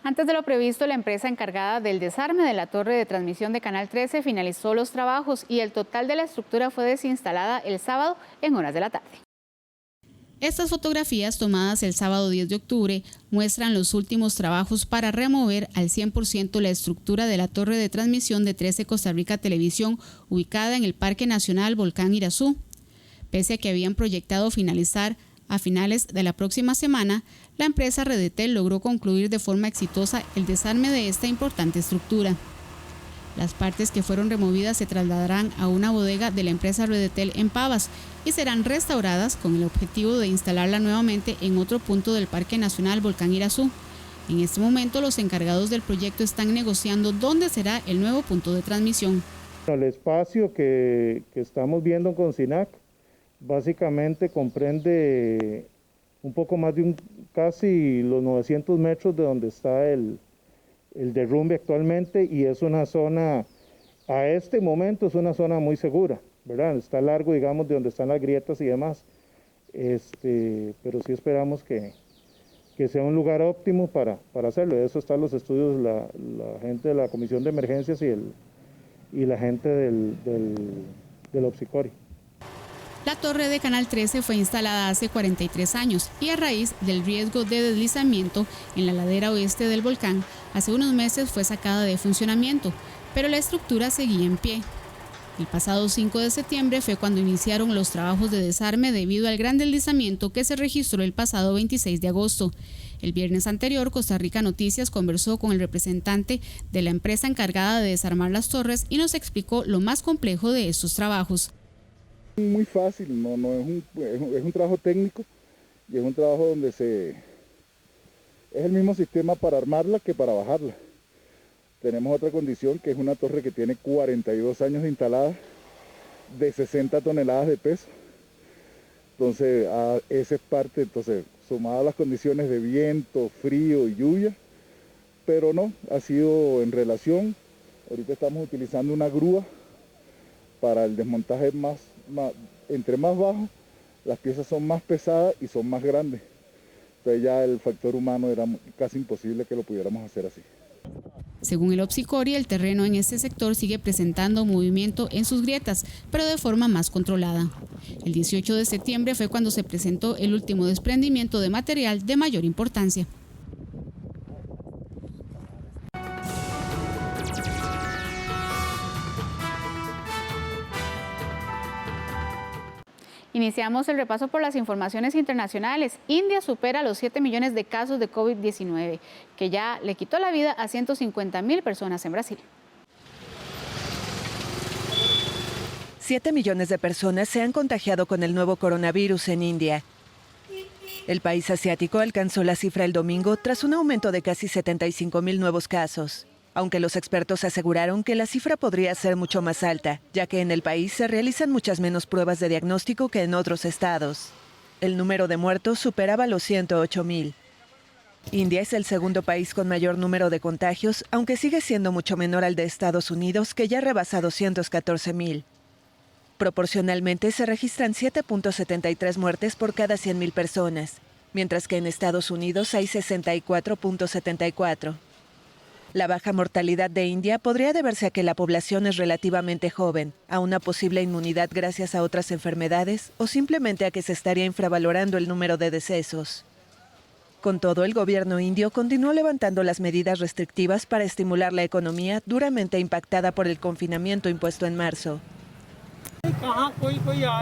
Antes de lo previsto, la empresa encargada del desarme de la torre de transmisión de Canal 13 finalizó los trabajos y el total de la estructura fue desinstalada el sábado en horas de la tarde. Estas fotografías tomadas el sábado 10 de octubre muestran los últimos trabajos para remover al 100% la estructura de la torre de transmisión de 13 Costa Rica Televisión ubicada en el Parque Nacional Volcán Irazú. Pese a que habían proyectado finalizar a finales de la próxima semana, la empresa Redetel logró concluir de forma exitosa el desarme de esta importante estructura. Las partes que fueron removidas se trasladarán a una bodega de la empresa Redetel en Pavas y serán restauradas con el objetivo de instalarla nuevamente en otro punto del Parque Nacional Volcán Irazú. En este momento, los encargados del proyecto están negociando dónde será el nuevo punto de transmisión. El espacio que estamos viendo con SINAC básicamente comprende un poco más de casi los 900 metros de donde está el derrumbe actualmente, y es una zona, a este momento es una zona muy segura, ¿verdad? Está largo, digamos, de donde están las grietas y demás, pero sí esperamos que sea un lugar óptimo para hacerlo. De eso están los estudios, la gente de la Comisión de Emergencias y la gente del Opsicori. La torre de Canal 13 fue instalada hace 43 años y a raíz del riesgo de deslizamiento en la ladera oeste del volcán, hace unos meses fue sacada de funcionamiento, pero la estructura seguía en pie. El pasado 5 de septiembre fue cuando iniciaron los trabajos de desarme debido al gran deslizamiento que se registró el pasado 26 de agosto. El viernes anterior, Costa Rica Noticias conversó con el representante de la empresa encargada de desarmar las torres y nos explicó lo más complejo de estos trabajos. Muy fácil, no es un trabajo técnico y es un trabajo donde es el mismo sistema para armarla que para bajarla. Tenemos otra condición, que es una torre que tiene 42 años instalada, de 60 toneladas de peso. Entonces, esa es parte, sumado a las condiciones de viento, frío y lluvia, pero no, ha sido en relación. Ahorita estamos utilizando una grúa para el desmontaje entre más bajo, las piezas son más pesadas y son más grandes. Entonces ya el factor humano era casi imposible que lo pudiéramos hacer así. Según el Opsicori, el terreno en este sector sigue presentando movimiento en sus grietas, pero de forma más controlada. El 18 de septiembre fue cuando se presentó el último desprendimiento de material de mayor importancia. Iniciamos el repaso por las informaciones internacionales. India supera los 7 millones de casos de COVID-19, que ya le quitó la vida a 150.000 personas en Brasil. 7 millones de personas se han contagiado con el nuevo coronavirus en India. El país asiático alcanzó la cifra el domingo tras un aumento de casi 75.000 nuevos casos, aunque los expertos aseguraron que la cifra podría ser mucho más alta, ya que en el país se realizan muchas menos pruebas de diagnóstico que en otros estados. El número de muertos superaba los 108.000. India es el segundo país con mayor número de contagios, aunque sigue siendo mucho menor al de Estados Unidos, que ya rebasa 214.000. Proporcionalmente se registran 7.73 muertes por cada 100.000 personas, mientras que en Estados Unidos hay 64.74. La baja mortalidad de India podría deberse a que la población es relativamente joven, a una posible inmunidad gracias a otras enfermedades o simplemente a que se estaría infravalorando el número de decesos. Con todo, el gobierno indio continuó levantando las medidas restrictivas para estimular la economía duramente impactada por el confinamiento impuesto en marzo.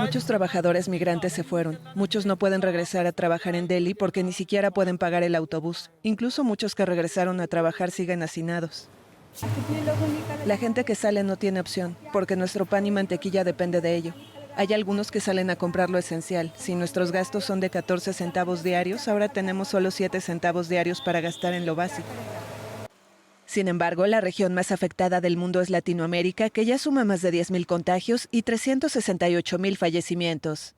Muchos trabajadores migrantes se fueron. Muchos no pueden regresar a trabajar en Delhi porque ni siquiera pueden pagar el autobús. Incluso muchos que regresaron a trabajar siguen hacinados. La gente que sale no tiene opción, porque nuestro pan y mantequilla depende de ello. Hay algunos que salen a comprar lo esencial. Si nuestros gastos son de 14 centavos diarios, ahora tenemos solo 7 centavos diarios para gastar en lo básico. Sin embargo, la región más afectada del mundo es Latinoamérica, que ya suma más de 10.000 contagios y 368.000 fallecimientos.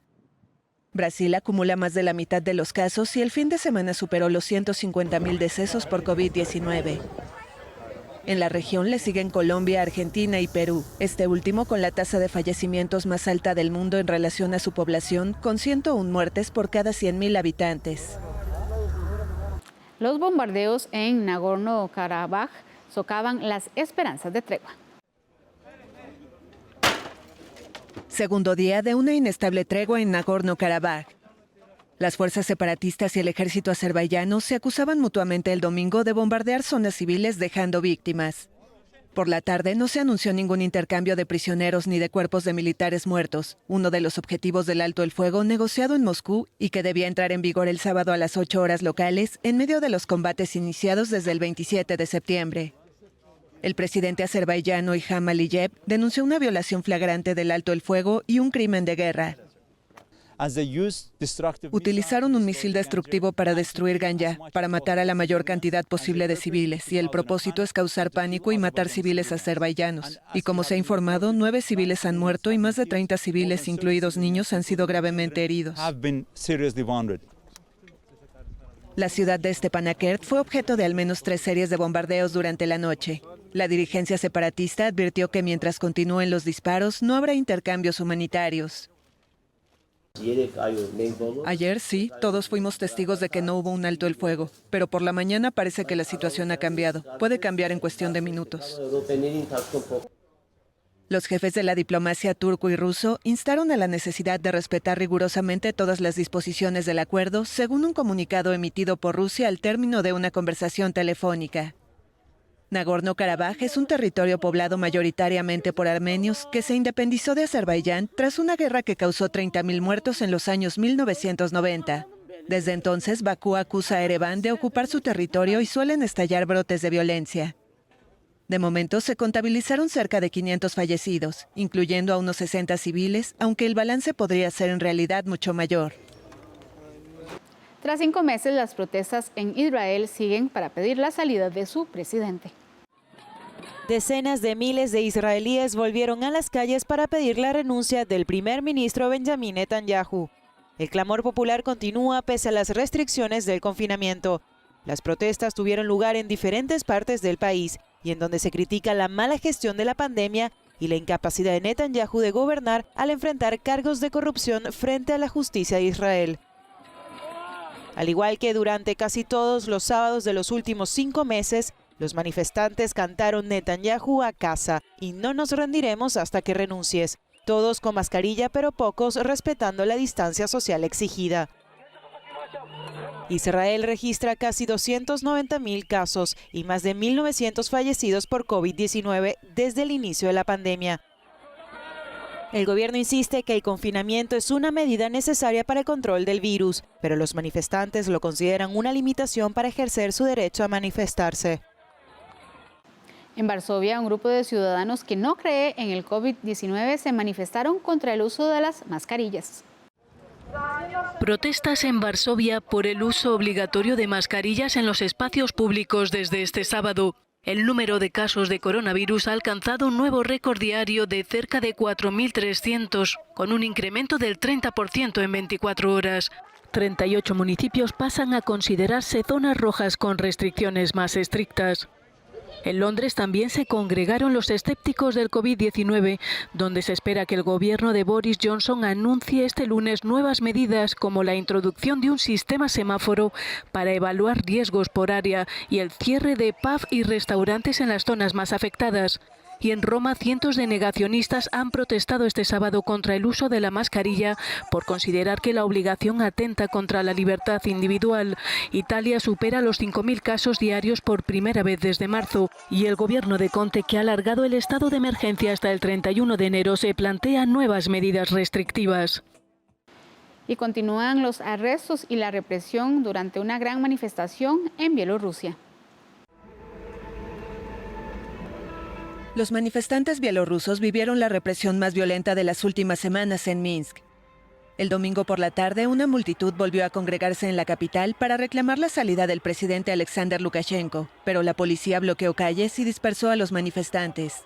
Brasil acumula más de la mitad de los casos y el fin de semana superó los 150.000 decesos por COVID-19. En la región le siguen Colombia, Argentina y Perú, este último con la tasa de fallecimientos más alta del mundo en relación a su población, con 101 muertes por cada 100.000 habitantes. Los bombardeos en Nagorno-Karabaj socavan las esperanzas de tregua. Segundo día de una inestable tregua en Nagorno-Karabaj. Las fuerzas separatistas y el ejército azerbaiyano se acusaban mutuamente el domingo de bombardear zonas civiles dejando víctimas. Por la tarde no se anunció ningún intercambio de prisioneros ni de cuerpos de militares muertos, uno de los objetivos del alto el fuego negociado en Moscú y que debía entrar en vigor el sábado a las 8 horas locales en medio de los combates iniciados desde el 27 de septiembre. El presidente azerbaiyano Ilham Aliyev denunció una violación flagrante del alto el fuego y un crimen de guerra. Utilizaron un misil destructivo para destruir Ganya, para matar a la mayor cantidad posible de civiles, y el propósito es causar pánico y matar civiles azerbaiyanos. Y como se ha informado, 9 civiles han muerto y más de 30 civiles, incluidos niños, han sido gravemente heridos. La ciudad de Stepanakert fue objeto de al menos 3 series de bombardeos durante la noche. La dirigencia separatista advirtió que mientras continúen los disparos, no habrá intercambios humanitarios. Ayer sí, todos fuimos testigos de que no hubo un alto el fuego, pero por la mañana parece que la situación ha cambiado. Puede cambiar en cuestión de minutos. Los jefes de la diplomacia turco y ruso instaron a la necesidad de respetar rigurosamente todas las disposiciones del acuerdo, según un comunicado emitido por Rusia al término de una conversación telefónica. Nagorno-Karabaj es un territorio poblado mayoritariamente por armenios que se independizó de Azerbaiyán tras una guerra que causó 30.000 muertos en los años 1990. Desde entonces, Bakú acusa a Ereván de ocupar su territorio y suelen estallar brotes de violencia. De momento, se contabilizaron cerca de 500 fallecidos, incluyendo a unos 60 civiles, aunque el balance podría ser en realidad mucho mayor. Tras 5 meses, las protestas en Israel siguen para pedir la salida de su presidente. Decenas de miles de israelíes volvieron a las calles para pedir la renuncia del primer ministro Benjamin Netanyahu. El clamor popular continúa pese a las restricciones del confinamiento. Las protestas tuvieron lugar en diferentes partes del país y en donde se critica la mala gestión de la pandemia y la incapacidad de Netanyahu de gobernar al enfrentar cargos de corrupción frente a la justicia de Israel. Al igual que durante casi todos los sábados de los últimos 5 meses, los manifestantes cantaron Netanyahu a casa y no nos rendiremos hasta que renuncies. Todos con mascarilla, pero pocos respetando la distancia social exigida. Israel registra casi 290.000 casos y más de 1.900 fallecidos por COVID-19 desde el inicio de la pandemia. El gobierno insiste que el confinamiento es una medida necesaria para el control del virus, pero los manifestantes lo consideran una limitación para ejercer su derecho a manifestarse. En Varsovia, un grupo de ciudadanos que no cree en el COVID-19 se manifestaron contra el uso de las mascarillas. Protestas en Varsovia por el uso obligatorio de mascarillas en los espacios públicos desde este sábado. El número de casos de coronavirus ha alcanzado un nuevo récord diario de cerca de 4.300, con un incremento del 30% en 24 horas. 38 municipios pasan a considerarse zonas rojas con restricciones más estrictas. En Londres también se congregaron los escépticos del COVID-19, donde se espera que el gobierno de Boris Johnson anuncie este lunes nuevas medidas como la introducción de un sistema semáforo para evaluar riesgos por área y el cierre de pubs y restaurantes en las zonas más afectadas. Y en Roma, cientos de negacionistas han protestado este sábado contra el uso de la mascarilla por considerar que la obligación atenta contra la libertad individual. Italia supera los 5.000 casos diarios por primera vez desde marzo y el gobierno de Conte, que ha alargado el estado de emergencia hasta el 31 de enero, se plantea nuevas medidas restrictivas. Y continúan los arrestos y la represión durante una gran manifestación en Bielorrusia. Los manifestantes bielorrusos vivieron la represión más violenta de las últimas semanas en Minsk. El domingo por la tarde, una multitud volvió a congregarse en la capital para reclamar la salida del presidente Alexander Lukashenko, pero la policía bloqueó calles y dispersó a los manifestantes.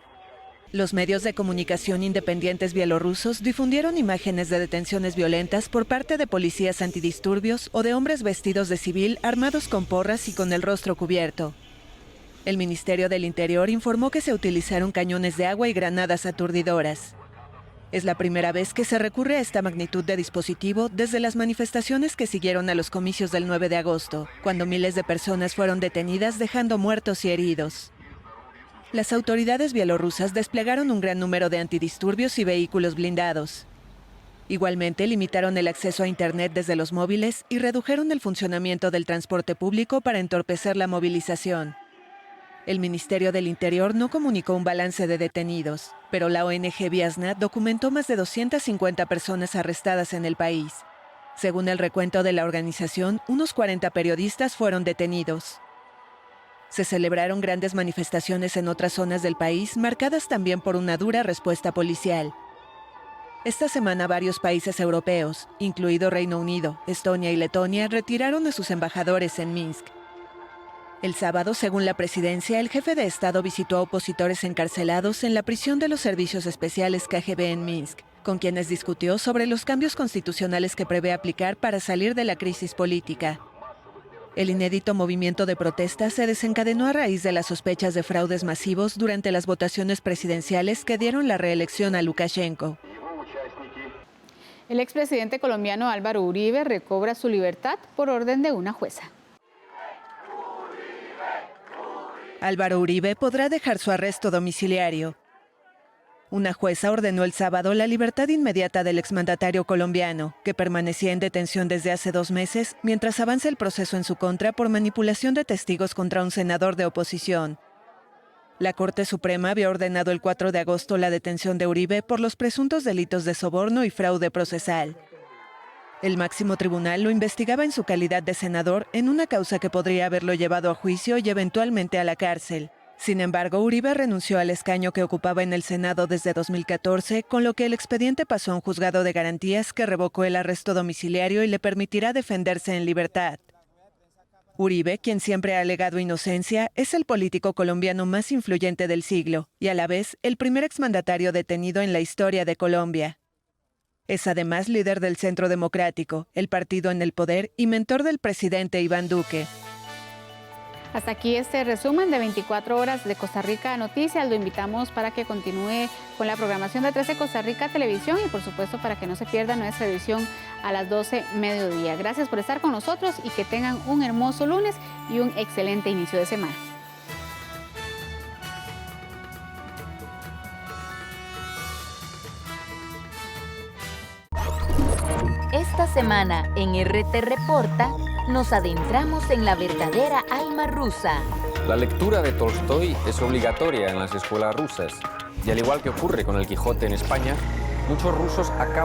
Los medios de comunicación independientes bielorrusos difundieron imágenes de detenciones violentas por parte de policías antidisturbios o de hombres vestidos de civil armados con porras y con el rostro cubierto. El Ministerio del Interior informó que se utilizaron cañones de agua y granadas aturdidoras. Es la primera vez que se recurre a esta magnitud de dispositivo desde las manifestaciones que siguieron a los comicios del 9 de agosto, cuando miles de personas fueron detenidas dejando muertos y heridos. Las autoridades bielorrusas desplegaron un gran número de antidisturbios y vehículos blindados. Igualmente limitaron el acceso a Internet desde los móviles y redujeron el funcionamiento del transporte público para entorpecer la movilización. El Ministerio del Interior no comunicó un balance de detenidos, pero la ONG Viasna documentó más de 250 personas arrestadas en el país. Según el recuento de la organización, unos 40 periodistas fueron detenidos. Se celebraron grandes manifestaciones en otras zonas del país, marcadas también por una dura respuesta policial. Esta semana varios países europeos, incluido Reino Unido, Estonia y Letonia, retiraron a sus embajadores en Minsk. El sábado, según la presidencia, el jefe de Estado visitó a opositores encarcelados en la prisión de los servicios especiales KGB en Minsk, con quienes discutió sobre los cambios constitucionales que prevé aplicar para salir de la crisis política. El inédito movimiento de protesta se desencadenó a raíz de las sospechas de fraudes masivos durante las votaciones presidenciales que dieron la reelección a Lukashenko. El expresidente colombiano Álvaro Uribe recobra su libertad por orden de una jueza. Álvaro Uribe podrá dejar su arresto domiciliario. Una jueza ordenó el sábado la libertad inmediata del exmandatario colombiano, que permanecía en detención desde hace 2 meses, mientras avanza el proceso en su contra por manipulación de testigos contra un senador de oposición. La Corte Suprema había ordenado el 4 de agosto la detención de Uribe por los presuntos delitos de soborno y fraude procesal. El máximo tribunal lo investigaba en su calidad de senador en una causa que podría haberlo llevado a juicio y eventualmente a la cárcel. Sin embargo, Uribe renunció al escaño que ocupaba en el Senado desde 2014, con lo que el expediente pasó a un juzgado de garantías que revocó el arresto domiciliario y le permitirá defenderse en libertad. Uribe, quien siempre ha alegado inocencia, es el político colombiano más influyente del siglo y a la vez el primer exmandatario detenido en la historia de Colombia. Es además líder del Centro Democrático, el partido en el poder y mentor del presidente Iván Duque. Hasta aquí este resumen de 24 horas de Costa Rica Noticias. Lo invitamos para que continúe con la programación de 13 Costa Rica Televisión y por supuesto para que no se pierda nuestra edición a las 12 mediodía. Gracias por estar con nosotros y que tengan un hermoso lunes y un excelente inicio de semana. Esta semana en RT Reporta nos adentramos en la verdadera alma rusa. La lectura de Tolstói es obligatoria en las escuelas rusas y al igual que ocurre con el Quijote en España, muchos rusos acaban